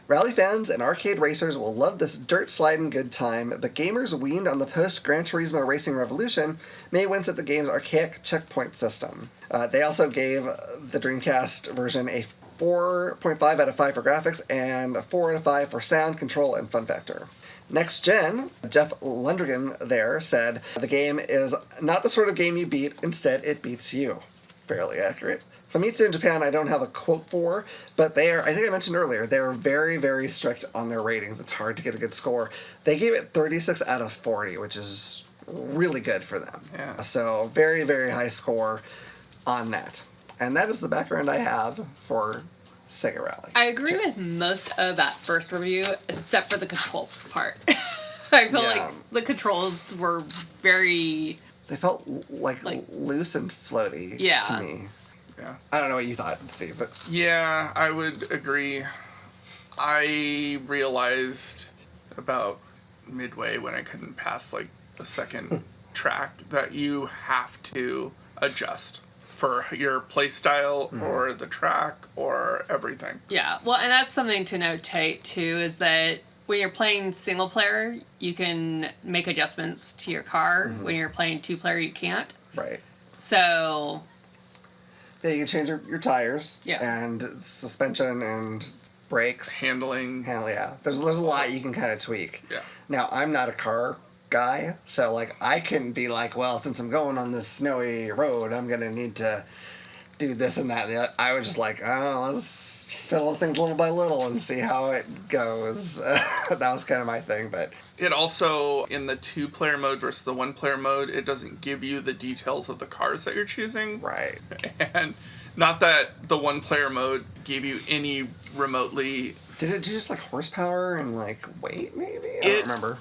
Rally fans and arcade racers will love this dirt sliding good time, but gamers weaned on the post-Gran Turismo racing revolution may wince at the game's archaic checkpoint system. They also gave the Dreamcast version a 4.5 out of 5 for graphics and a 4 out of 5 for sound, control, and fun factor. Next Gen, Jeff Lundgren there said, the game is not the sort of game you beat, instead it beats you. Fairly accurate. Famitsu in Japan I don't have a quote for, but I think I mentioned earlier, they're very, very strict on their ratings. It's hard to get a good score. They gave it 36 out of 40, which is really good for them. Yeah. So very, very high score on that. And that is the background I have for Sega Rally. I agree with most of that first review, except for the control part. I feel like the controls were very... They felt like loose and floaty to me. Yeah. I don't know what you thought, Steve, but... Yeah, I would agree. I realized about midway when I couldn't pass, like, the second track that you have to adjust for your play style or the track or everything. Yeah, well, and that's something to notate, too, is that when you're playing single player, you can make adjustments to your car. When you're playing 2-player, you can't. Right. So... Yeah, you can change your tires. Yeah. And suspension and brakes. Handling. Yeah. There's a lot you can kind of tweak. Yeah. Now, I'm not a car guy, so, like, I can be like, well, since I'm going on this snowy road, I'm going to need to do this and that. And I was just like, oh, let's fiddle things little by little and see how it goes. That was kind of my thing, but... It also, in the 2-player mode versus the 1-player mode, it doesn't give you the details of the cars that you're choosing. Right. And not that the 1-player mode gave you any remotely... Did it do just, like, horsepower and, like, weight, maybe? I don't remember.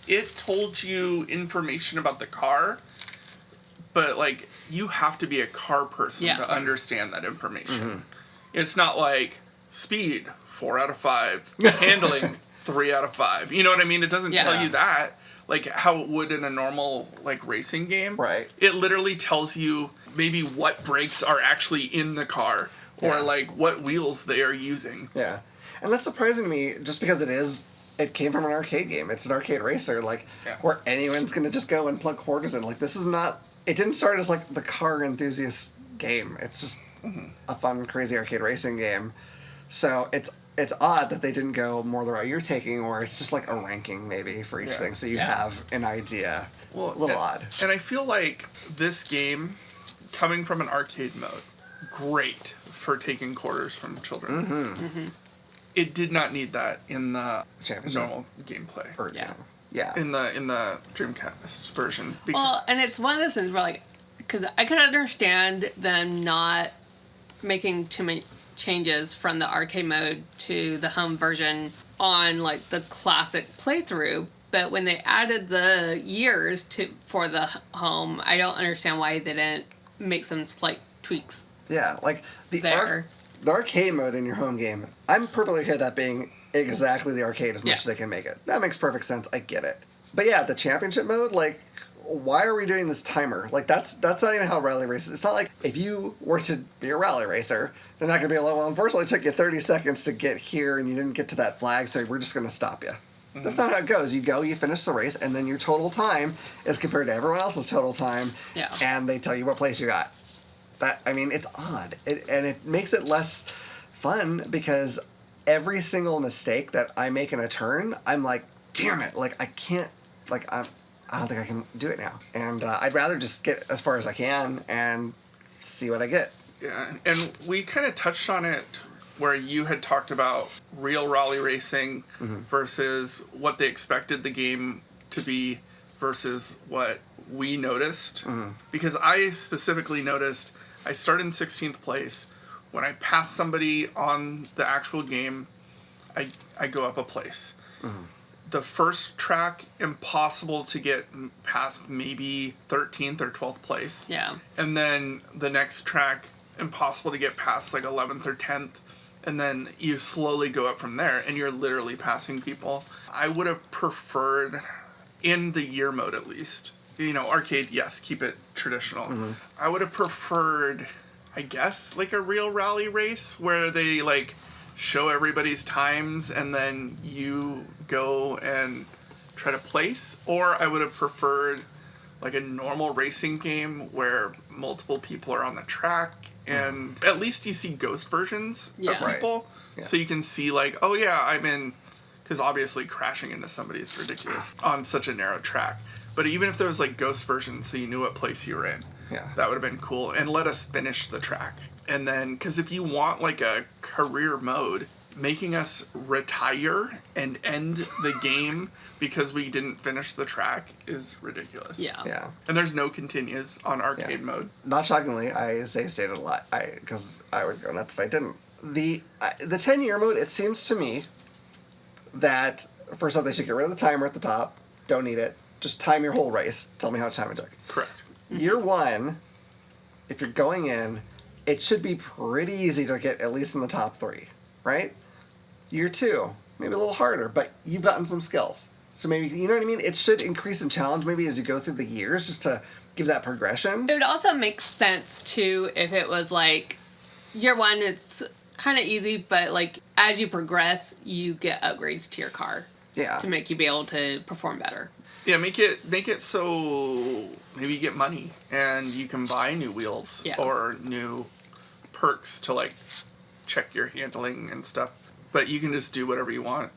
It told you information about the car, but, like, you have to be a car person to understand that information. It's not like speed, 4 out of 5, handling, 3 out of 5. You know what I mean? It doesn't tell you that, like, how it would in a normal, like, racing game. Right. It literally tells you maybe what brakes are actually in the car, or, like, what wheels they are using. Yeah. And that's surprising to me, just because it came from an arcade game. It's an arcade racer, like, where anyone's going to just go and plug quarters in. Like, this is not... It didn't start as, like, the car enthusiast game. It's just a fun, crazy arcade racing game. So it's odd that they didn't go more the route you're taking, or it's just, like, a ranking, maybe, for each thing, so you have an idea. Well, a little odd. And I feel like this game, coming from an arcade mode, great for taking quarters from children. It did not need that in the normal gameplay. In the Dreamcast version. Well, and it's one of those things where, like, because I can understand them not making too many changes from the arcade mode to the home version on, like, the classic playthrough, but when they added the years for the home, I don't understand why they didn't make some slight tweaks. Yeah, like, the arcade mode in your home game, I'm perfectly okay with that being exactly the arcade as much as they can make it. That makes perfect sense. I get it. But yeah, the championship mode, like, why are we doing this timer? Like, that's not even how rally races... It's not like if you were to be a rally racer, they're not going to be like, well, unfortunately it took you 30 seconds to get here and you didn't get to that flag, so we're just going to stop you. That's not how it goes. You go, you finish the race, and then your total time is compared to everyone else's total time, and they tell you what place you got. It's odd. And it makes it less fun because every single mistake that I make in a turn, I'm like, damn it, like, I can't, like, I don't think I can do it now. And I'd rather just get as far as I can and see what I get. Yeah, and we kind of touched on it where you had talked about real rally racing versus what they expected the game to be versus what we noticed. Because I specifically noticed I started in 16th place. When I pass somebody on the actual game, I go up a place. The first track, impossible to get past maybe 13th or 12th place. Yeah. And then the next track, impossible to get past like 11th or 10th. And then you slowly go up from there, and you're literally passing people. I would have preferred, in the year mode at least, arcade, yes, keep it traditional. I would have preferred, I guess, like a real rally race where they like show everybody's times and then you go and try to place. Or I would have preferred like a normal racing game where multiple people are on the track and at least you see ghost versions of people. Yeah. So you can see like, oh yeah, I'm in, because obviously crashing into somebody is ridiculous on such a narrow track. But even if there was like ghost versions so you knew what place you were in, that would have been cool. And let us finish the track. And then, because if you want like a career mode, making us retire and end the game because we didn't finish the track is ridiculous. Yeah. And there's no continues on arcade mode. Not shockingly, I save stated a lot. Because I would go nuts if I didn't. The 10-year mode, it seems to me that first off they should get rid of the timer at the top. Don't need it. Just time your whole race. Tell me how much time it took. Correct. Year 1, if you're going in, it should be pretty easy to get at least in the top 3, right? Year 2, maybe a little harder, but you've gotten some skills. So maybe, you know what I mean? It should increase in challenge maybe as you go through the years just to give that progression. It would also make sense, too, if it was like, year 1, it's kind of easy, but like as you progress, you get upgrades to your car. Yeah. To make you be able to perform better. Yeah, make it so maybe you get money and you can buy new wheels or new perks to like check your handling and stuff. But you can just do whatever you want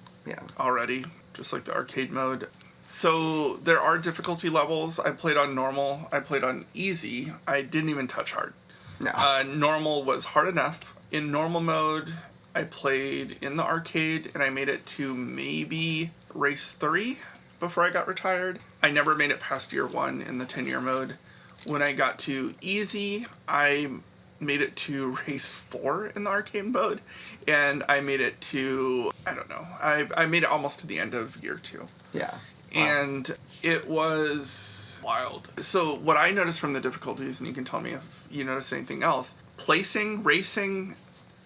already, just like the arcade mode. So there are difficulty levels. I played on normal. I played on easy. I didn't even touch hard. No. Normal was hard enough. In normal mode, I played in the arcade and I made it to maybe race 3 before I got retired. I never made it past year 1 in the 10-year mode. When I got to easy, I made it to race 4 in the arcade mode, and I made it to, I don't know, I made it almost to the end of year 2. Yeah. Wow. And it was wild. So what I noticed from the difficulties, and you can tell me if you notice anything else, placing, racing,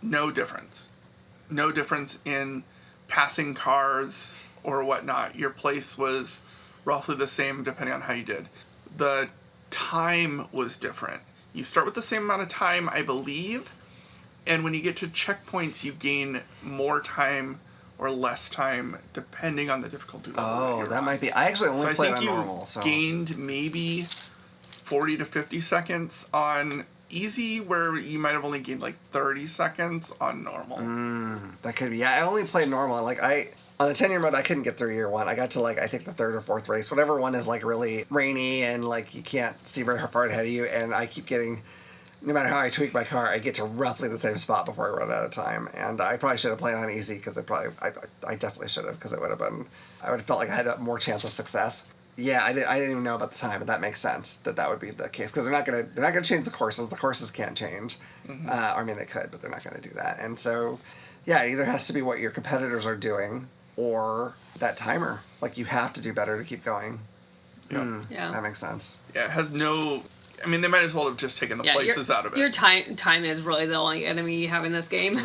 no difference. No difference in passing cars or whatnot. Your place was roughly the same depending on how you did. The time was different. You start with the same amount of time, I believe, and when you get to checkpoints, you gain more time or less time depending on the difficulty level. Oh, that might be. I actually only played on normal. So I think you gained maybe 40 to 50 seconds on easy, where you might have only gained like 30 seconds on normal. That could be. Yeah, I only played normal. Like on the 10-year mode, I couldn't get through year 1. I got to like I think the 3rd or 4th race, whatever one is like really rainy and like you can't see very far ahead of you, and I keep getting. No matter how I tweak my car, I get to roughly the same spot before I run out of time. And I probably should have played on easy because I definitely should have, because it would have been, I would have felt like I had a more chance of success. Yeah, I didn't even know about the time, but that makes sense that would be the case, because they're not gonna change the courses. The courses can't change. I mean, they could, but they're not gonna do that. And so, yeah, it either has to be what your competitors are doing or that timer. Like you have to do better to keep going. Yeah, that makes sense. Yeah, it has no. I mean, they might as well have just taken the places out of it. Your time is really the only enemy you have in this game.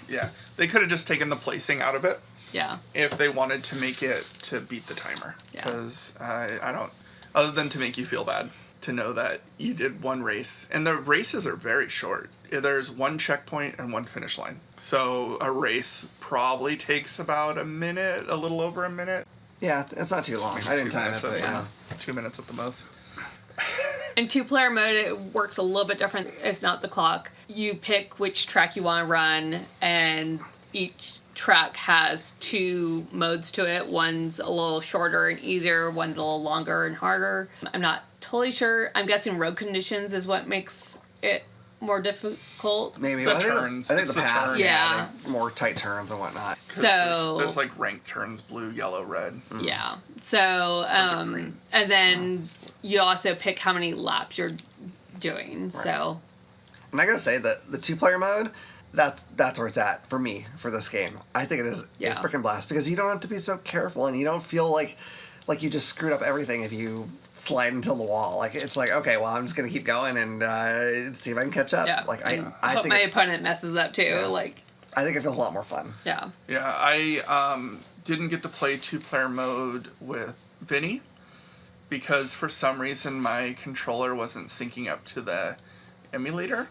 Yeah, they could have just taken the placing out of it. Yeah. If they wanted to make it to beat the timer. Because I don't, other than to make you feel bad, to know that you did one race. And the races are very short. There's one checkpoint and one finish line. So a race probably takes about a minute, a little over a minute. Yeah, it's not too long. I didn't time it, but yeah. 2 minutes at the most. In 2-player mode, it works a little bit different. It's not the clock. You pick which track you want to run, and each track has 2 modes to it. One's a little shorter and easier, one's a little longer and harder. I'm not totally sure. I'm guessing road conditions is what makes it more difficult. Maybe. The I think turns. I think It's the the path. turns. Yeah. More tight turns and whatnot. 'Cause So there's like ranked turns, blue, yellow, red. yeah. So it green? and then you also pick how many laps you're doing. So And I gotta say that the 2-player mode, that's where it's at for me for this game. I think it is a freaking blast because you don't have to be so careful and you don't feel like you just screwed up everything if you slide into the wall. Like it's like, okay, well, I'm just gonna keep going and see if I can catch up. yeah. Like And I hope think my opponent messes up too. Yeah. Like I think it feels a lot more fun. yeah. Yeah, I didn't get to play 2-player mode with Vinny because for some reason my controller wasn't syncing up to the emulator.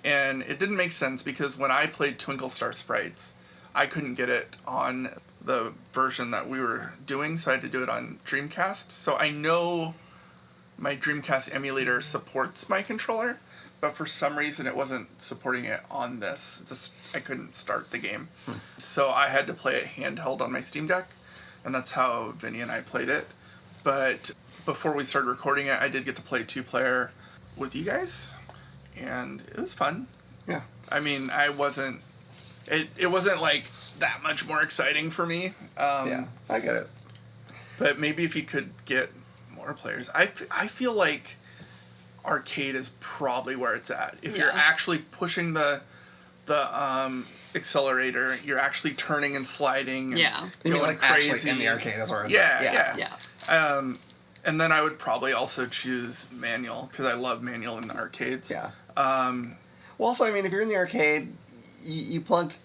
And it didn't make sense because when I played Twinkle Star Sprites, I couldn't get it on the version that we were doing, so I had to do it on Dreamcast. So I know my Dreamcast emulator supports my controller, but for some reason it wasn't supporting it on this. I couldn't start the game. So I had to play it handheld on my Steam Deck, and that's how Vinny and I played it. But before we started recording it, I did get to play 2-player with you guys, and it was fun. Yeah. I mean, it wasn't like that much more exciting for me. Yeah, I get it. But maybe if you could get more players. I feel like arcade is probably where it's at. If you're actually pushing the accelerator, you're actually turning and sliding and You mean going like crazy. actually in the arcade is where it's Yeah. Yeah. And then I would probably also choose manual because I love manual in the arcades. Yeah. Well, also, I mean, if you're in the arcade, you plugged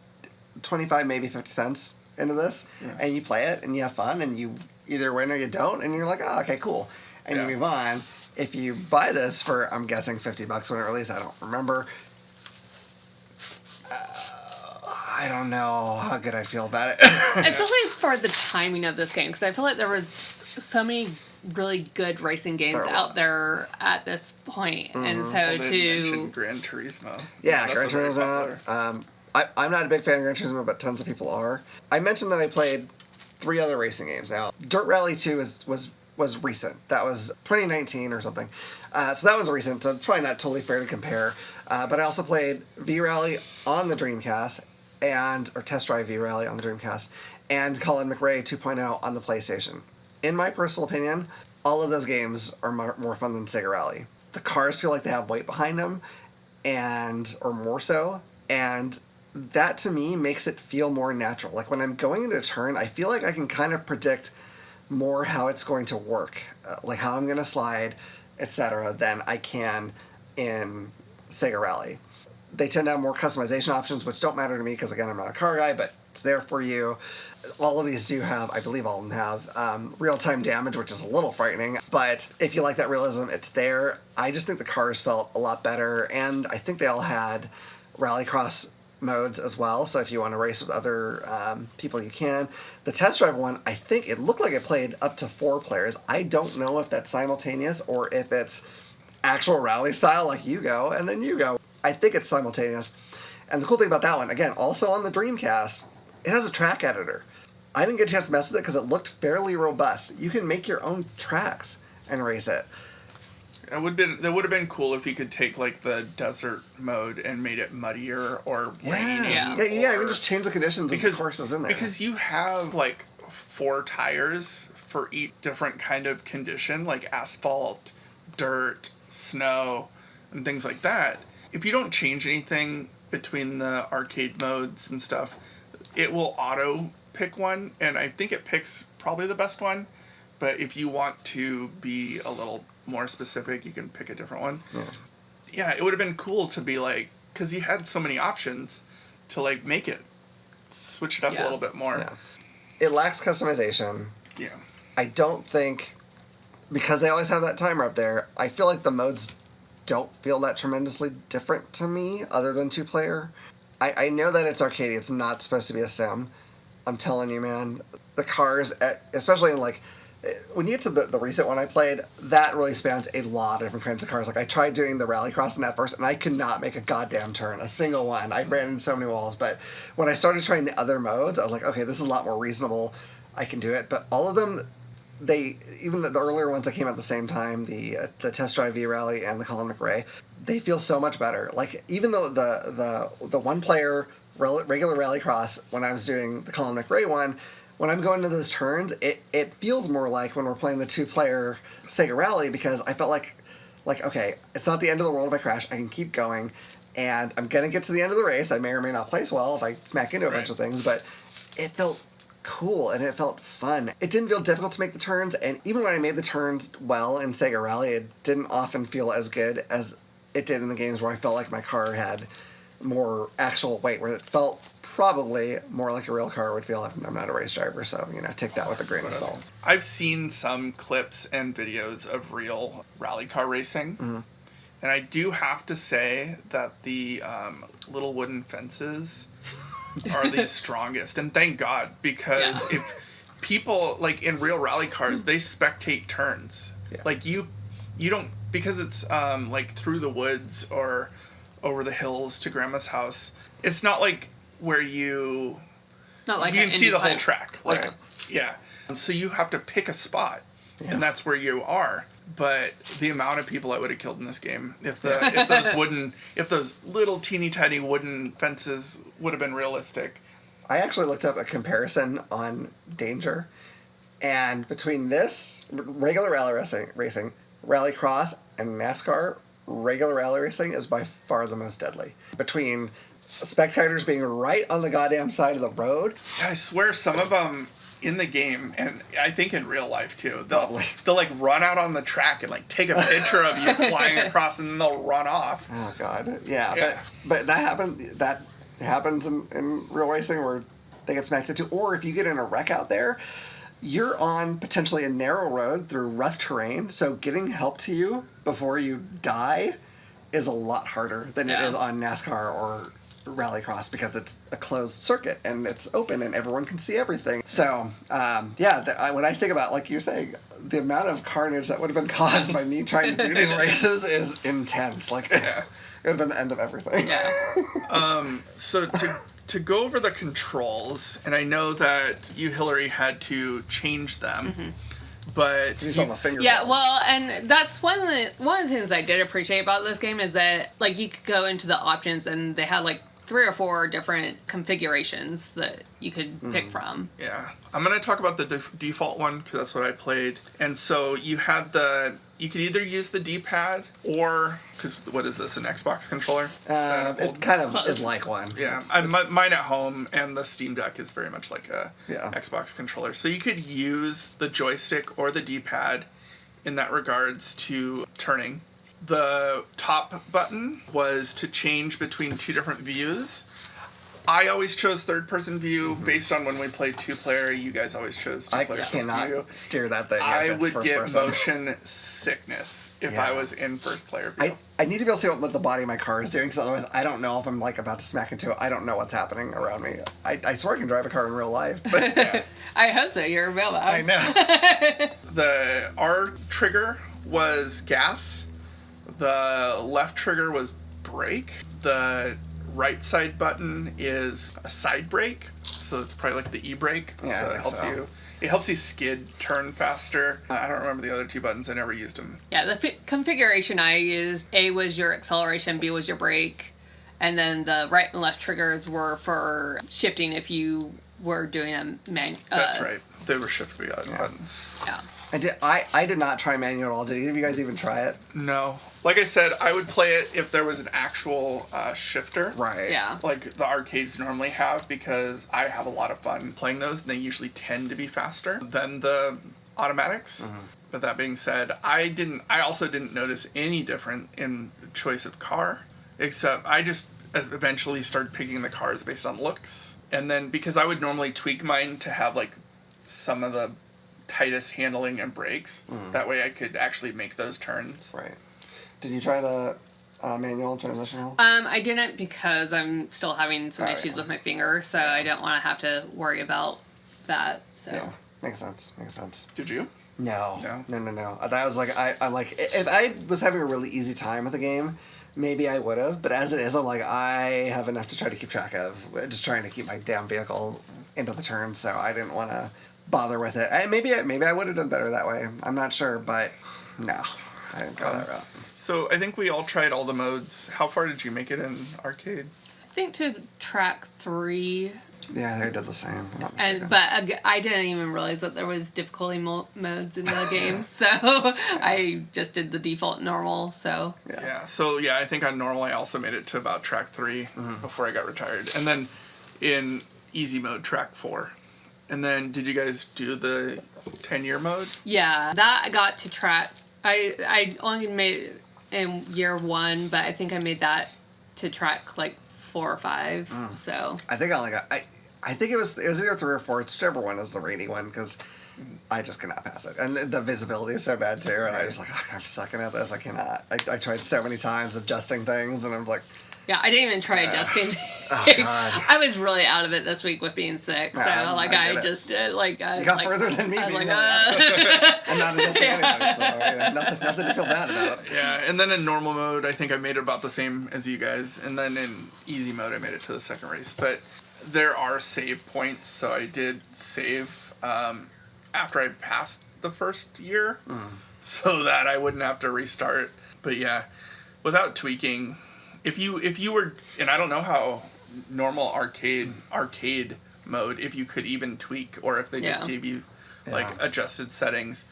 25, maybe 50 cents into this, and you play it, and you have fun, and you either win or you don't, and you're like, oh, okay, cool. And you move on. If you buy this for, I'm guessing, $50 when it released, I don't remember. I don't know how good I feel about it. Especially for the timing of this game, because I feel like there was so many really good racing games out there at this point, and so Well, they mentioned Gran Turismo. Yeah, That's Gran a very Turismo. popular- I'm not a big fan of Gran Turismo, but tons of people are. I mentioned that I played 3 other racing games. Now, Dirt Rally 2 was recent. That was 2019 or something. So that one's recent, so it's probably not totally fair to compare. But I also played V-Rally on the Dreamcast, or Test Drive V-Rally on the Dreamcast, and Colin McRae 2.0 on the PlayStation. In my personal opinion, all of those games are more fun than Sega Rally. The cars feel like they have weight behind them, or more so, and that to me makes it feel more natural. Like when I'm going into a turn, I feel like I can kind of predict more how it's going to work, like how I'm going to slide, etc., than I can in Sega Rally. They tend to have more customization options, which don't matter to me because, again, I'm not a car guy, but it's there for you. All of these do have, I believe all of them have, real-time damage, which is a little frightening. But if you like that realism, it's there. I just think the cars felt a lot better, and I think they all had rallycross modes as well, so if you want to race with other people, you can. The test drive one, I think it looked like it played up to 4 players. I don't know if that's simultaneous or if it's actual rally style, like you go, and then you go. I think it's simultaneous. And the cool thing about that one, again, also on the Dreamcast, it has a track editor. I didn't get a chance to mess with it because it looked fairly robust. You can make your own tracks and race it. That would have been cool if you could take like the desert mode and made it muddier or raining. Yeah. You can just change the conditions of the courses in there. Because you have like 4 tires for each different kind of condition, like asphalt, dirt, snow, and things like that. If you don't change anything between the arcade modes and stuff, it will auto pick one, and I think it picks probably the best one. But if you want to be a little more specific, you can pick a different one. Yeah, it would have been cool to be like, because you had so many options to like make it switch it up a little bit more. Yeah. It lacks customization. Yeah. I don't think, because they always have that timer up there, I feel like the modes don't feel that tremendously different to me other than 2-player. I know that it's arcade, it's not supposed to be a sim. I'm telling you, man, the cars, especially in like, when you get to the recent one I played, that really spans a lot of different kinds of cars. Like, I tried doing the rallycross in that first, and I could not make a goddamn turn, a single one. I ran into so many walls, but when I started trying the other modes, I was like, okay, this is a lot more reasonable. I can do it. But all of them, even the earlier ones that came out at the same time, the Test Drive V-Rally and the Colin McRae, they feel so much better. Like, even though the one-player regular Rallycross, when I was doing the Colin McRae one, when I'm going to those turns, it feels more like when we're playing the two-player Sega Rally, because I felt like, okay, it's not the end of the world if I crash. I can keep going, and I'm going to get to the end of the race. I may or may not place well if I smack into a bunch of things, but it felt cool, and it felt fun. It didn't feel difficult to make the turns, and even when I made the turns well in Sega Rally, it didn't often feel as good as it did in the games where I felt like my car had more actual weight, where it felt probably more like a real car would feel. I'm not a race driver, so, take that with a grain of salt. I've seen some clips and videos of real rally car racing, and I do have to say that the little wooden fences are the strongest, and thank God, because if people, like, in real rally cars, they spectate turns. Yeah. Like, you don't, because it's like through the woods or over the hills to Grandma's house, it's not like where you can see the whole track. Like, yeah. So you have to pick a spot, and that's where you are. But the amount of people I would have killed in this game, if those little teeny tiny wooden fences would have been realistic. I actually looked up a comparison on danger, and between this regular rally racing, Rallycross, and NASCAR, regular rally racing is by far the most deadly. Between spectators being right on the goddamn side of the road, I swear some of them in the game, and I think in real life too, they'll like run out on the track and like take a picture of you flying across, and then they'll run off. Oh God, yeah. But that happens in real racing where they get smacked into. Or if you get in a wreck out there, you're on potentially a narrow road through rough terrain, so getting help to you before you die is a lot harder than it is on NASCAR or Rallycross, because it's a closed circuit and it's open and everyone can see everything. So, when I think about, like you're saying, the amount of carnage that would have been caused by me trying to do these races is intense. Like, it would have been the end of everything. Yeah. So to go over the controls, and I know that you, Hilary, had to change them. But well, and that's one of the things I did appreciate about this game is that, like, you could go into the options and they had like 3 or 4 different configurations that you could pick from. Yeah, I'm gonna talk about the default one because that's what I played. And so you could either use the D-pad or, because what is this, an Xbox controller? It kind of is like one. Yeah, mine at home, and the Steam Deck is very much like a Xbox controller. So you could use the joystick or the D-pad in that regards to turning. The top button was to change between 2 different views. I always chose third-person view based on when we played 2-player. You guys always chose 2-player. I cannot steer that thing. I would get motion sickness if I was in first-player view. I need to be able to see what the body of my car is doing, because otherwise I don't know if I'm like about to smack into it. I don't know what's happening around me. I swear I can drive a car in real life. But I hope so. You're real loud. I know. The R trigger was gas. The left trigger was brake. The right side button is a side brake, so it's probably like the e-brake. Yeah, so it helps you skid, turn faster. I don't remember the other 2 buttons. I never used them. Yeah, the configuration I used, A was your acceleration, B was your brake, and then the right and left triggers were for shifting if you were doing a That's right. They were shift buttons. Yeah. I did not try manual at all. Did either of you guys even try it? No. Like I said, I would play it if there was an actual shifter. Right. Yeah. Like the arcades normally have, because I have a lot of fun playing those, and they usually tend to be faster than the automatics. But that being said, I also didn't notice any different in choice of car, except I just eventually started picking the cars based on looks. And then, because I would normally tweak mine to have like some of the tightest handling and brakes, that way I could actually make those turns. Right. Did you try the manual transitional? I didn't, because I'm still having some issues with my finger, so I don't want to have to worry about that. So yeah, makes sense. Did you? No. That was like I'm like, if I was having a really easy time with the game, maybe I would have. But as it is, I'm like, I have enough to try to keep track of. Just trying to keep my damn vehicle into the turn, so I didn't want to bother with it. Maybe I would have done better that way. I'm not sure, but no, I didn't go that route. So I think we all tried all the modes. How far did you make it in arcade? I think to track 3. Yeah, they did the same. Not the And same. but I didn't even realize that there was difficulty modes in the game, so I just did the default normal. So Yeah. So I think on normal I also made it to about track 3 before I got retired, and then in easy mode track 4. And then did you guys do the 10-year mode? yeah, that I got to track. I only made it in year 1, but I think I made that to track like 4 or 5. So I think I only got. I think it was either 3 or 4. It's whichever one is the rainy one because I just cannot pass it, and the visibility is so bad too. And I was like, I'm sucking at this. I cannot. I tried so many times adjusting things, and I'm like, yeah, I didn't even try adjusting. oh God. I was really out of it this week with being sick, so Yeah, like I get I it. just You got further than me. I was being like, I'm not adjusting anything, so nothing to feel bad about. Yeah, and then in normal mode, I think I made it about the same as you guys. And then in easy mode, I made it to the second race. But there are save points, so I did save after I passed the first year, so that I wouldn't have to restart. But yeah, without tweaking, if you were, and I don't know how normal arcade mode, if you could even tweak, or if they just gave you like adjusted settings.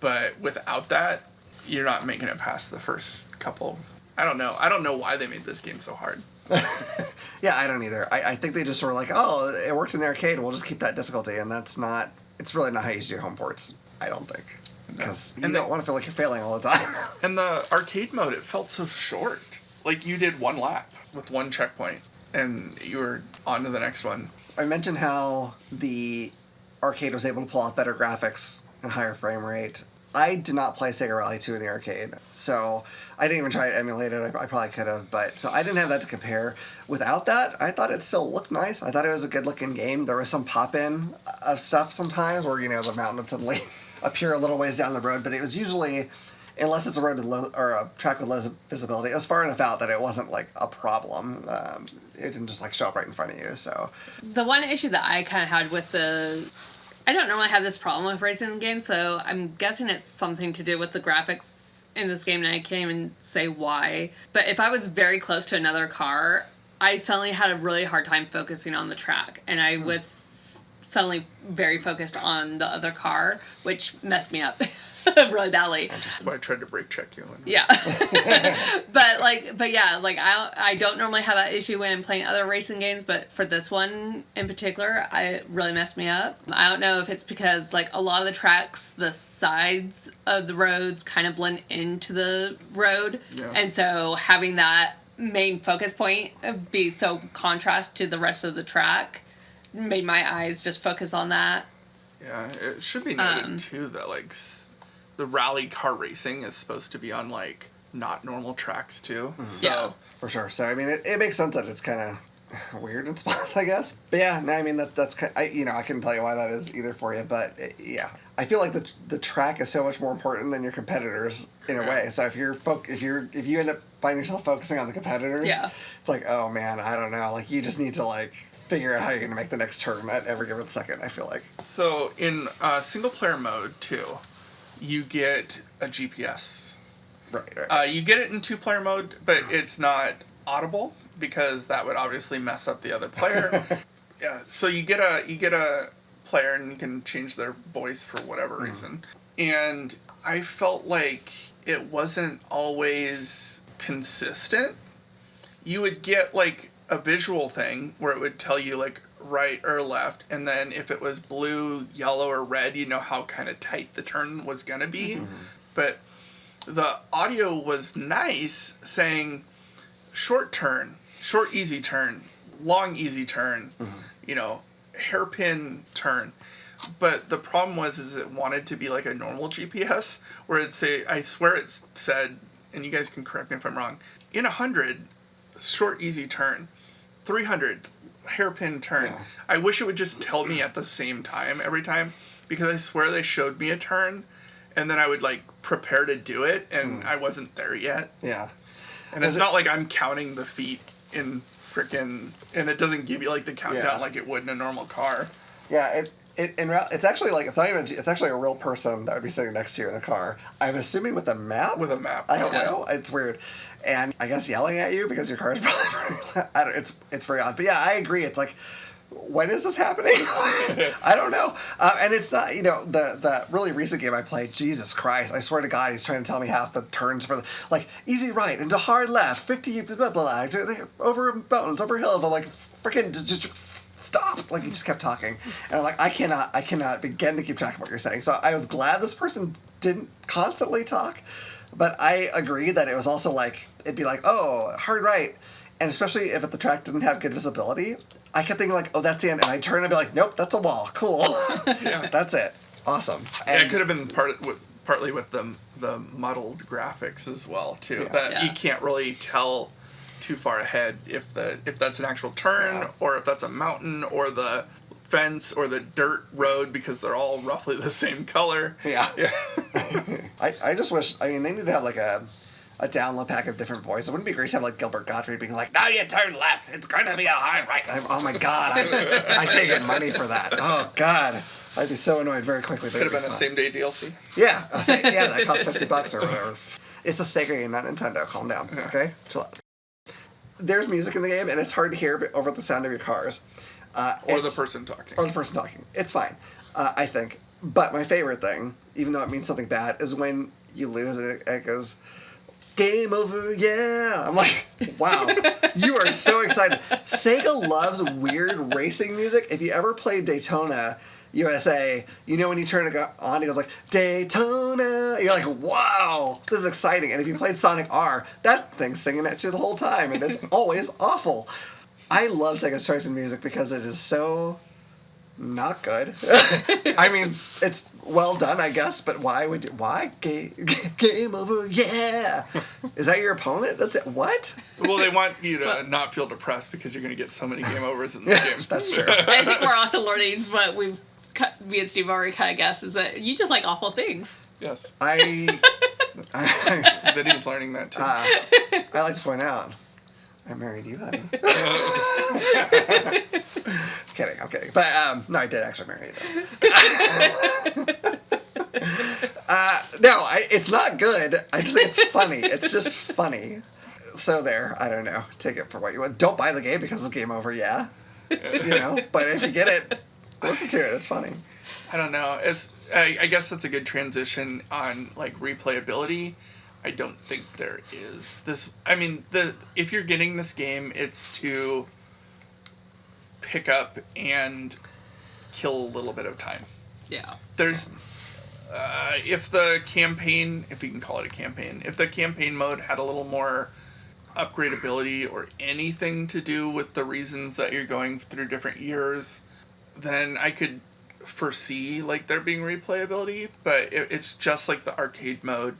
But without that, you're not making it past the first couple. I don't know why they made this game so hard. Yeah, I don't either. I think they just sort of like, oh, it works in the arcade, we'll just keep that difficulty, and it's really not how you do home ports, I don't think. Because you don't want to feel like you're failing all the time. And the arcade mode, it felt so short. Like you did one lap with one checkpoint, and you were on to the next one. I mentioned how the arcade was able to pull off better graphics and higher frame rate. I did not play Sega Rally 2 in the arcade, so I didn't even try to emulate it. I probably could have, so I didn't have that to compare. Without that, I thought it still looked nice. I thought it was a good-looking game. There was some pop-in of stuff sometimes where, the mountain would suddenly appear a little ways down the road, but it was usually, unless it's a road with low, or a track with low visibility, it was far enough out that it wasn't, like, a problem. It didn't just, like, show up right in front of you, so... The one issue that I kind of had with I don't normally have this problem with racing games, so I'm guessing it's something to do with the graphics in this game, and I can't even say why. But if I was very close to another car, I suddenly had a really hard time focusing on the track, and I was suddenly very focused on the other car, which messed me up really badly. That's why I tried to brake check you. Yeah. but yeah, like I don't normally have that issue when I'm playing other racing games, but for this one in particular, it really messed me up. I don't know if it's because like a lot of the tracks, the sides of the roads kind of blend into the road. Yeah. And so having that main focus point be so contrast to the rest of the track made my eyes just focus on that. Yeah, it should be noted too that like the rally car racing is supposed to be on like not normal tracks too. So Yeah. For sure. So, I mean, it makes sense that it's kind of weird in spots, I guess. But yeah, no, I mean, that's I couldn't tell you why that is either for you, but yeah. I feel like the track is so much more important than your competitors in a way. So if you end up finding yourself focusing on the competitors, it's like, oh man, I don't know. Like you just need to like figure out how you're going to make the next turn at every given second, I feel like. So in single player mode too, you get a GPS. Right. You get it in 2-player mode, but it's not audible because that would obviously mess up the other player. Yeah. So you get a player and you can change their voice for whatever reason. And I felt like it wasn't always consistent. You would get like a visual thing where it would tell you like right or left, and then if it was blue, yellow, or red, you know how kind of tight the turn was gonna be. But the audio was nice, saying short turn, short easy turn, long easy turn, hairpin turn. But the problem was it wanted to be like a normal GPS where it'd say, I swear it said, and you guys can correct me if I'm wrong, in 100, short easy turn, 300, hairpin turn. Yeah. I wish it would just tell me at the same time every time, because I swear they showed me a turn and then I would like prepare to do it and I wasn't there yet. Yeah. And it's not like I'm counting the feet in and it doesn't give you like the countdown like it would in a normal car. Yeah, It's actually like, it's actually a real person that would be sitting next to you in a car. I'm assuming with a map? With a map. I don't know. It's weird. And I guess yelling at you because your car is probably it's very odd. But yeah, I agree. It's like, when is this happening? I don't know. And it's not, the really recent game I played, Jesus Christ, I swear to God, he's trying to tell me half the turns for easy right into hard left, 50, blah, blah, blah, over mountains, over hills. I'm like, freaking just stop. Like, he just kept talking. And I'm like, I cannot begin to keep track of what you're saying. So I was glad this person didn't constantly talk. But I agree that it was also like, it'd be like, oh, hard right. And especially if the track didn't have good visibility, I kept thinking like, oh, that's the end. And I'd turn and be like, nope, that's a wall. Cool. Yeah. That's it. Awesome. And it could have been partly with the muddled graphics as well, too. Yeah. That you can't really tell too far ahead if that's an actual turn or if that's a mountain or the fence or the dirt road, because they're all roughly the same color. Yeah. I just wish, they need to have like a download pack of different voices. It wouldn't be great to have like Gilbert Gottfried being like, now you turn left, it's going to be a hard right. Oh my God, I can't get money for that. Oh God, I'd be so annoyed very quickly. Could have been a same day DLC. Yeah, that costs $50 or whatever. It's a Sega game, not Nintendo. Calm down, okay? Chill out. There's music in the game, and it's hard to hear over the sound of your cars. Or the person talking. It's fine, I think. But my favorite thing, even though it means something bad, is when you lose and it goes, game over, yeah. I'm like, wow, you are so excited. Sega loves weird racing music. If you ever played Daytona USA, when you turn it on, it goes like, Daytona. You're like, wow, this is exciting. And if you played Sonic R, that thing's singing at you the whole time, and it's always awful. I love Sega's choice in music because it is so not good. It's well done, I guess, but why? Game over, yeah. Is that your opponent? That's it. What? Well, they want you to not feel depressed because you're going to get so many game overs in this game. That's true. I think we're also learning what me and Steve already kind of guessed is that you just like awful things. Yes. I Vinny's learning that too. I like to point out, I married you, honey. I'm kidding. But, no, I did actually marry you, though. No, it's not good. I just think it's funny. It's just funny. So there, I don't know. Take it for what you want. Don't buy the game because of Game Over, yeah. But if you get it, listen to it. It's funny. I don't know. I guess that's a good transition on, replayability. I don't think there is. If you're getting this game, it's to pick up and kill a little bit of time. Yeah. There's, if the campaign, if you can call it a campaign, if the campaign mode had a little more upgradability or anything to do with the reasons that you're going through different years, then I could foresee, there being replayability, but it's just like the arcade mode.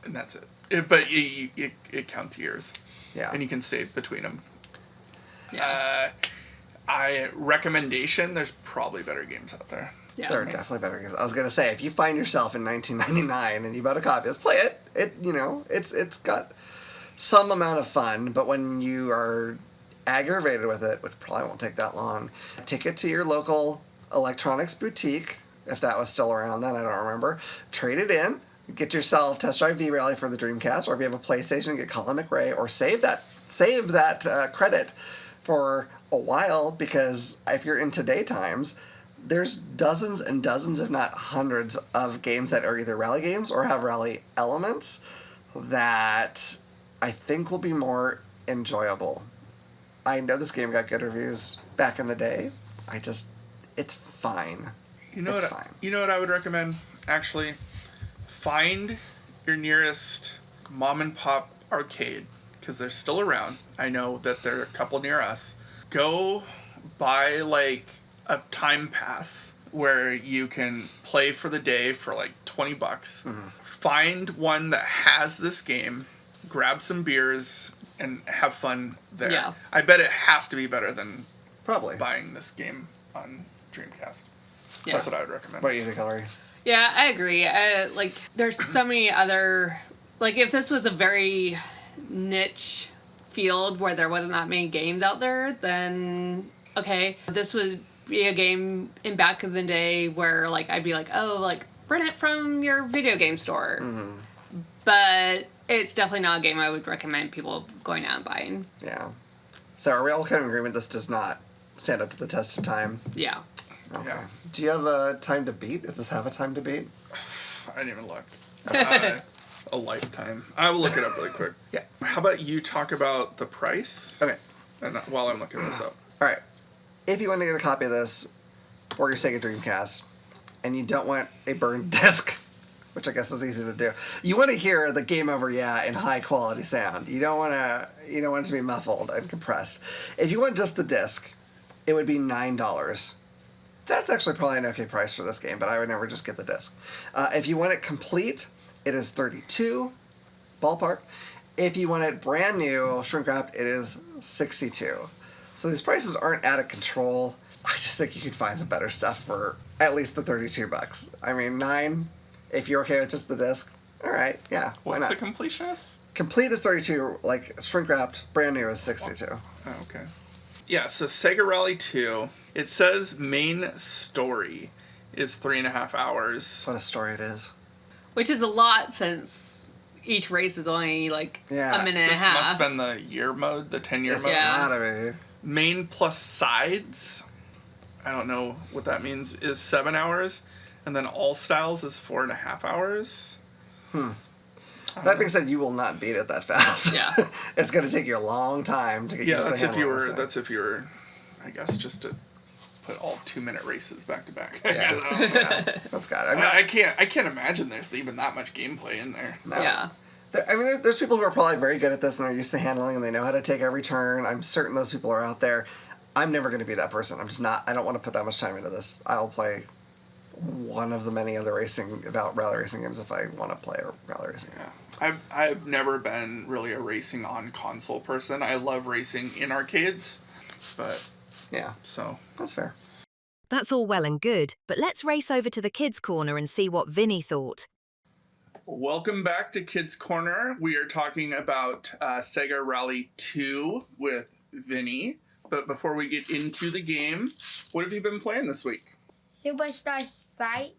And that's it. But it counts years. Yeah. And you can save between them. Yeah. Recommendation, there's probably better games out there. Yeah. There are definitely better games. I was going to say, if you find yourself in 1999 and you bought a copy, let's play it. It's got some amount of fun, but when you are aggravated with it, which probably won't take that long, take it to your local electronics boutique, if that was still around then, I don't remember. Trade it in. Get yourself Test Drive V-Rally for the Dreamcast, or if you have a PlayStation, get Colin McRae, or save that credit for a while, because if you're in today times, there's dozens and dozens, if not hundreds, of games that are either rally games or have rally elements that I think will be more enjoyable. I know this game got good reviews back in the day. It's fine. You know what I would recommend, actually? Find your nearest mom and pop arcade, because they're still around. I know that there are a couple near us. Go buy a time pass where you can play for the day for $20. Mm-hmm. Find one that has this game, grab some beers, and have fun there. Yeah. I bet it has to be better than probably buying this game on Dreamcast. Yeah. That's what I would recommend. What do you think, Hilary? Yeah, I agree. There's so many other... if this was a very niche field where there wasn't that many games out there, then, okay. This would be a game in back of the day where, like, I'd be like, oh, like, rent it from your video game store. Mm-hmm. But it's definitely not a game I would recommend people going out and buying. Yeah. So are we all kind of in agreement this does not stand up to the test of time? Yeah. Okay. Yeah. Do you have a time to beat? Does this have a time to beat? I didn't even look. A lifetime. I will look it up really quick. Yeah. How about you talk about the price? Okay. And while I'm looking this up. All right. If you want to get a copy of this for your Sega Dreamcast, and you don't want a burned disc, which I guess is easy to do, you want to hear the game over yeah in high quality sound. You don't want it to be muffled and compressed. If you want just the disc, it would be $9. That's actually probably an okay price for this game, but I would never just get the disc. If you want it complete, it is $32, ballpark. If you want it brand new, shrink wrapped, it is $62. So these prices aren't out of control. I just think you could find some better stuff for at least the $32. I mean, $9, if you're okay with just the disc, all right, yeah, why What's not? the completionist? Complete is $32, like shrink wrapped, brand new is $62. Oh, okay. Yeah, so Sega Rally 2, it says main story is 3.5 hours. What a story it is. Which is a lot since each race is only like a minute and a This half. must have been the year mode, the 10-year It's mode. Yeah. gotta be. Main plus sides, I don't know what that means, is 7 hours. And then all styles is 4.5 hours. That being said, you will not beat it that fast. Yeah. It's going to take you a long time to get used to That's the if you handling of were. this thing. That's if you were, I guess, just to put all 2-minute races back to back. Yeah. Yeah. That's got it. I can't imagine there's even that much gameplay in there. No. Yeah. I mean, there's people who are probably very good at this and they're used to handling and they know how to take every turn. I'm certain those people are out there. I'm never going to be that person. I'm just not. I don't want to put that much time into this. I'll play one of the many other rally racing games if I want to play a rally racing. Yeah. I've never been really a racing on console person. I love racing in arcades, but Yeah, so that's fair. That's all well and good, but let's race over to the kids' corner and see what Vinny thought. welcome back to Kids Corner. We are talking about Sega Rally 2 with Vinny. But before we get into the game, what have you been playing this week? Superstar Sprite.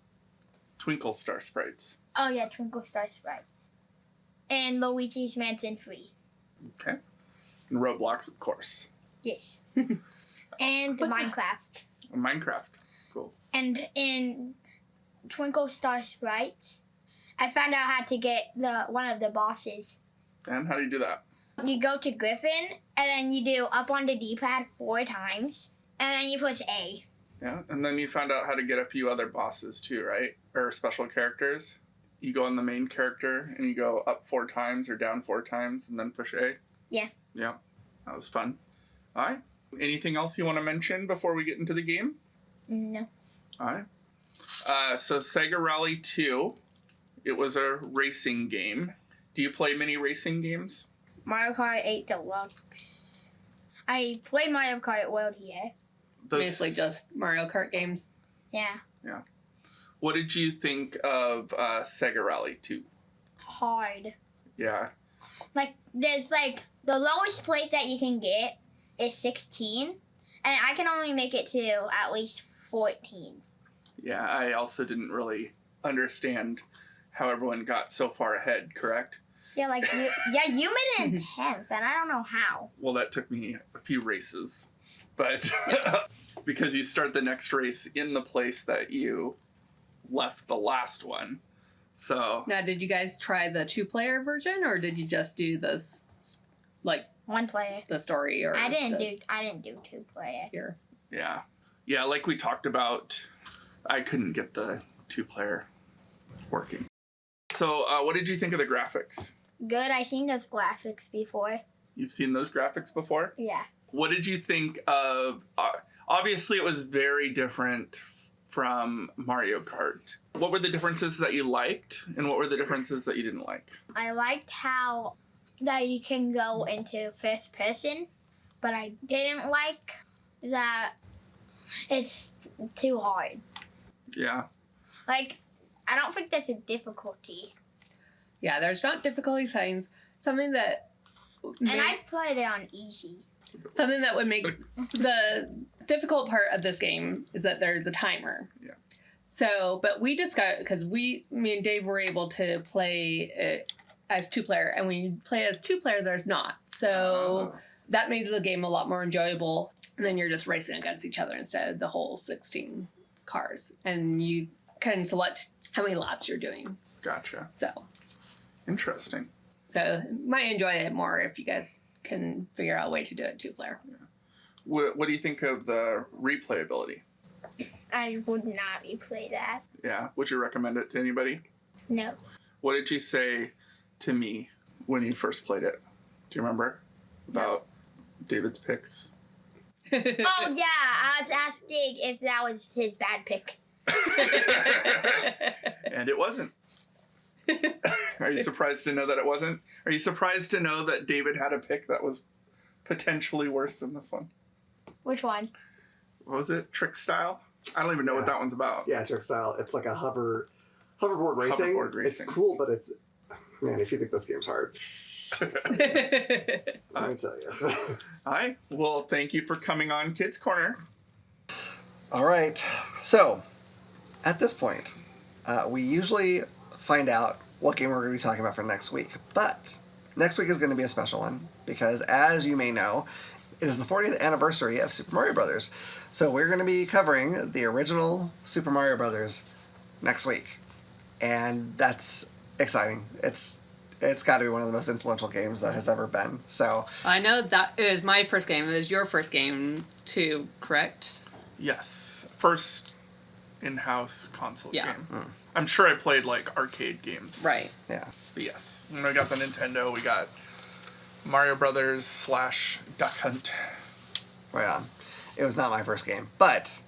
Twinkle Star Sprites. Oh yeah, Twinkle Star Sprites. And Luigi's Mansion 3. Okay. And Roblox, of course. Yes. And What's Minecraft. Minecraft. Cool. And in Twinkle Star Sprites, I found out how to get one of the bosses. And how do you do that? You go to Griffin, and then you do up on the D-pad 4 times, and then you push A. Yeah. And then you found out how to get a few other bosses too, right? Or special characters. You go on the main character and you go up 4 times or down 4 times and then push A. Yeah. Yeah. That was fun. All right. Anything else you want to mention before we get into the game? No. All right. So Sega Rally 2, it was a racing game. Do you play many racing games? Mario Kart 8 Deluxe. I played Mario Kart World here. Basically just Mario Kart games. Yeah. Yeah. What did you think of Sega Rally 2? Hard. Yeah. Like, there's like, the lowest place that you can get is 16, and I can only make it to at least 14. Yeah, I also didn't really understand how everyone got so far ahead, correct? Yeah, like, you made it in 10th, and I don't know how. Well, that took me a few races. But because you start the next race in the place that you left the last one. So Now, did you guys try the 2-player version, or did you just do this, like, 1 player. the story? Or I didn't do 2 player. Here. yeah, like we talked about, I couldn't get the 2-player working. So what did you think of the graphics? Good, I seen those graphics before. You've seen those graphics before? Yeah. What did you think of... obviously, it was very different from Mario Kart. What were the differences that you liked, and what were the differences that you didn't like? I liked how that you can go into first person, but I didn't like that it's too hard. Yeah. Like, I don't think that's a difficulty. Yeah, there's not difficulty settings. Something that... And I put it on easy. Something that would make the difficult part of this game is that there's a timer. Yeah. So, but we discussed, because me and Dave were able to play it as 2-player, and when you play as 2-player, there's not. So that made the game a lot more enjoyable. And then you're just racing against each other instead of the whole 16 cars. And you can select how many laps you're doing. Gotcha. So Interesting. might enjoy it more if you guys can figure out a way to do it 2-player. Yeah. What do you think of the replayability? I would not replay that. Yeah. Would you recommend it to anybody? No. What did you say to me when you first played it? Do you remember? About David's picks? Oh, yeah. I was asking if that was his bad pick. And it wasn't. Are you surprised to know that it wasn't? Are you surprised to know that David had a pick that was potentially worse than this one? Which one? What was it? Trick style? I don't even know what that one's about. Yeah, trick style. It's like a hoverboard racing. Hoverboard racing. It's cool, but it's... Man, if you think this game's hard, let me tell you. All right. Well, thank you for coming on Kids Corner. All right. So, at this point, we usually find out what game we're going to be talking about for next week. But next week is going to be a special one because, as you may know, it is the 40th anniversary of Super Mario Brothers. So we're going to be covering the original Super Mario Brothers next week. And that's exciting. It's got to be one of the most influential games that has ever been. So I know that it was my first game. It was your first game too, correct? Yes. First in-house console Yeah. game. I'm sure I played like arcade games. Right. yeah. But yes. When we got the Nintendo, we got Mario Brothers / Duck Hunt. Right on. It was not my first game, but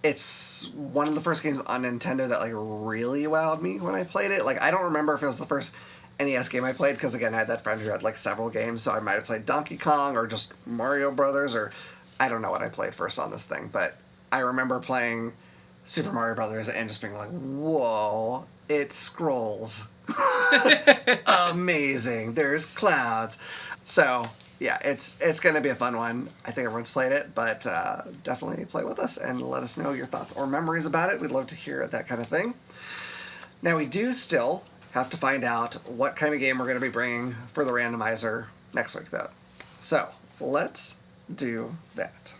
it's one of the first games on Nintendo that like really wowed me when I played it. Like I don't remember if it was the first NES game I played because again I had that friend who had like several games, so I might have played Donkey Kong or just Mario Brothers or I don't know what I played first on this thing, but I remember playing Super Mario Brothers and just being like, whoa, it scrolls. Amazing. There's clouds. So yeah, it's going to be a fun one. I think everyone's played it, but definitely play with us and let us know your thoughts or memories about it. We'd love to hear that kind of thing. Now, we do still have to find out what kind of game we're going to be bringing for the randomizer next week, though. So let's do that.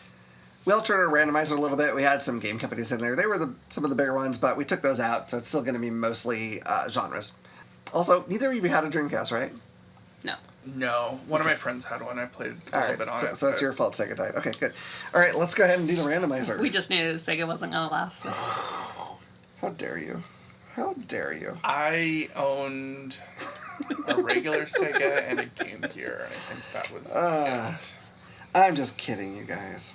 We altered our randomizer a little bit. We had some game companies in there. They were some of the bigger ones, but we took those out, so it's still going to be mostly genres. Also, neither of you had a Dreamcast, right? No. No. One of my friends had one. I played a little bit on it. So it's your fault Sega died. Okay, good. All right, let's go ahead and do the randomizer. We just knew Sega wasn't going to last. How dare you? How dare you? I owned a regular Sega and a Game Gear, and I think that was it. I'm just kidding, you guys.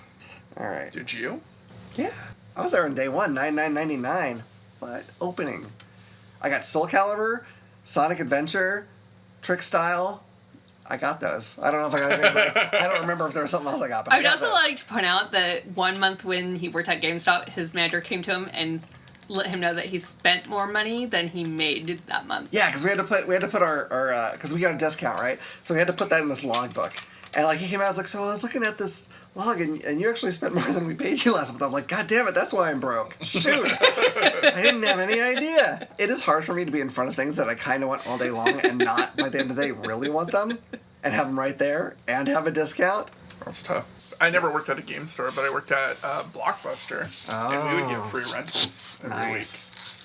All right. Did you? Yeah. I was there on day one, $99.99. What? Opening. I got Soul Calibur, Sonic Adventure, Trick Style. I got those. I don't know if I got anything like, I don't remember if there was something else I got, but I would also like to point out that 1 month when he worked at GameStop, his manager came to him and let him know that he spent more money than he made that month. Yeah, because we had to put our because we got a discount, right? So we had to put that in this logbook. And like he came out, I was like, so I was looking at this log, and you actually spent more than we paid you last month. I'm like, God damn it, that's why I'm broke. Shoot, I didn't have any idea. It is hard for me to be in front of things that I kind of want all day long, and not by the end of the day really want them, and have them right there, and have a discount. That's tough. I never worked at a game store, but I worked at Blockbuster, and we would get free rentals every week. Nice.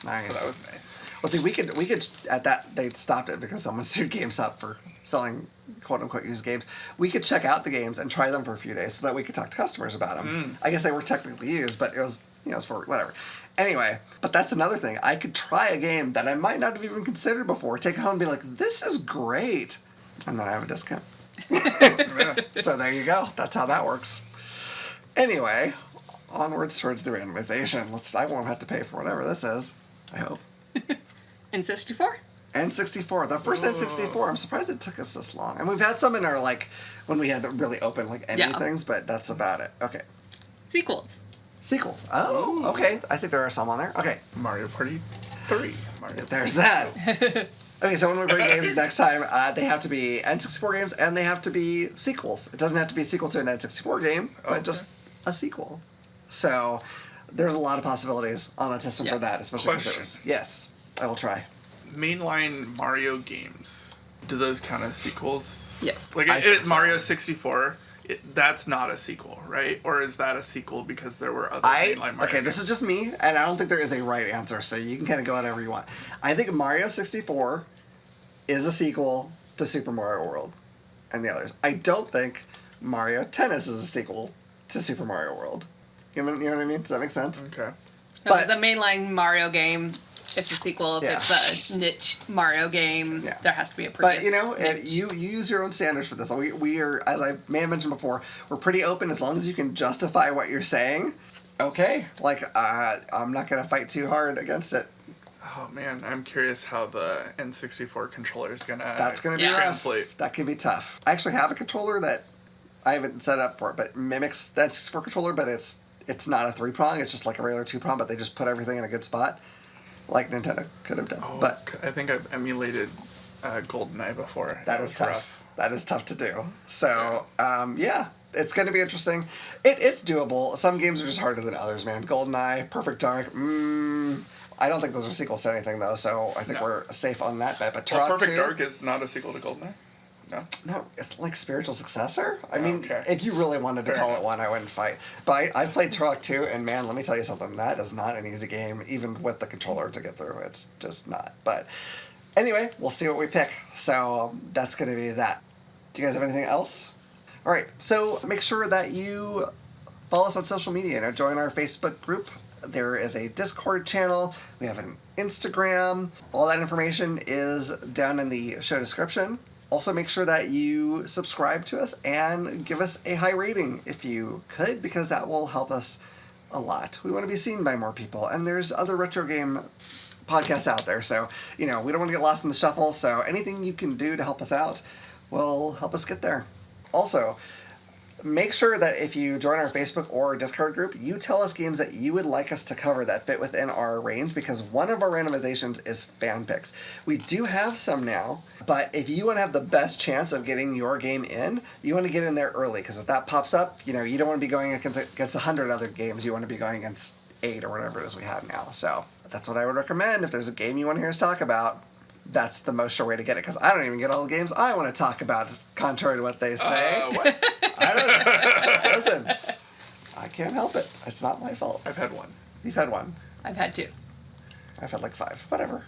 So that was nice. Well, see, we could at that they stopped it because someone sued GameStop for selling quote unquote used games. We could check out the games and try them for a few days so that we could talk to customers about them. I guess they were technically used, but it was it was for whatever. Anyway, but that's another thing. I could try a game that I might not have even considered before, take it home and be like, this is great, and then I have a discount. So there you go. That's how that works. Anyway, onwards towards the randomization. I won't have to pay for whatever this is. I hope. N64? N64. The first N64. I'm surprised it took us this long. And we've had some in our, when we had to really open, things, but that's about it. Okay. Sequels. Sequels. Oh, okay. I think there are some on there. Okay. Mario Party 3. There's that. Okay, so when we bring games next time, they have to be N64 games, and they have to be sequels. It doesn't have to be a sequel to an N64 game, but just a sequel. So there's a lot of possibilities on that system for that, especially because Question. yes, I will try. Mainline Mario games, do those count as sequels? Yes. Like I think so. Mario 64, that's not a sequel, right? Or is that a sequel because there were other mainline Mario Okay, this is just me, and I don't think there is a right answer, so you can kind of go whatever you want. I think Mario 64 is a sequel to Super Mario World and the others. I don't think Mario Tennis is a sequel to Super Mario World. You know what I mean? Does that make sense? Okay. So if it's a mainline Mario game, it's a sequel. If Yeah. it's a niche Mario game, Yeah. there has to be a previous. But, you know, niche. you use your own standards for this. We are, as I may have mentioned before, we're pretty open as long as you can justify what you're saying. Okay. Like, I'm not going to fight too hard against it. Oh man, I'm curious how the N64 controller is gonna. That's going to be translate. rough. That can be tough. I actually have a controller that I haven't set up for it, but mimics that 64 controller, but it's not a 3-prong. It's just like a regular 2-prong, but they just put everything in a good spot, like Nintendo could have done. Oh, but I think I've emulated GoldenEye before. that It is was tough. rough. That is tough to do. So, yeah, it's going to be interesting. It's doable. Some games are just harder than others, man. GoldenEye, Perfect Dark. I don't think those are sequels to anything, though, so I think we're safe on that bet. But Well, Turok Perfect 2, Dark is not a sequel to GoldenEye. No. it's like spiritual successor. I mean, Okay. if you really wanted to Fair call enough. it one, I wouldn't fight. But I played Turok 2, and man, let me tell you something. That is not an easy game, even with the controller to get through. It's just not. But anyway, we'll see what we pick. So that's going to be that. Do you guys have anything else? All right. So make sure that you follow us on social media and join our Facebook group. There is a Discord channel. We have an Instagram. All that information is down in the show description. Also, make sure that you subscribe to us and give us a high rating if you could, because that will help us a lot. We want to be seen by more people, and there's other retro game podcasts out there, so, you know, we don't want to get lost in the shuffle, so anything you can do to help us out will help us get there. Also, make sure that if you join our Facebook or Discord group, you tell us games that you would like us to cover that fit within our range, because one of our randomizations is fan picks. We do have some now, but if you want to have the best chance of getting your game in, you want to get in there early, because if that pops up, you know, you don't want to be going against 100 other games. You want to be going against 8 or whatever it is we have now. So that's what I would recommend. If there's a game you want to hear us talk about, that's the most sure way to get it, because I don't even get all the games I want to talk about, contrary to what they say. What? I don't know. Listen, I can't help it. It's not my fault. I've had one. You've had one. I've had 2. I've had like 5. Whatever.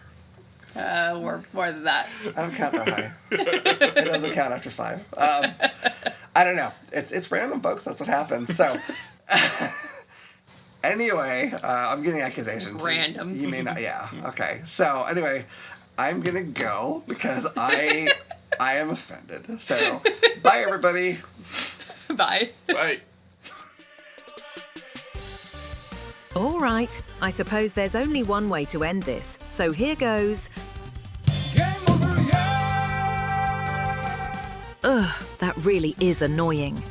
Or more than that. I don't count that high. It doesn't count after 5. I don't know. It's random, folks. That's what happens. So, anyway, I'm getting accusations. Random. You may not. Yeah. Okay. So, anyway, I'm going to go because I am offended. So, bye, everybody. Bye. Right. All right, I suppose there's only one way to end this, so here goes. Game over, yeah! Ugh, that really is annoying.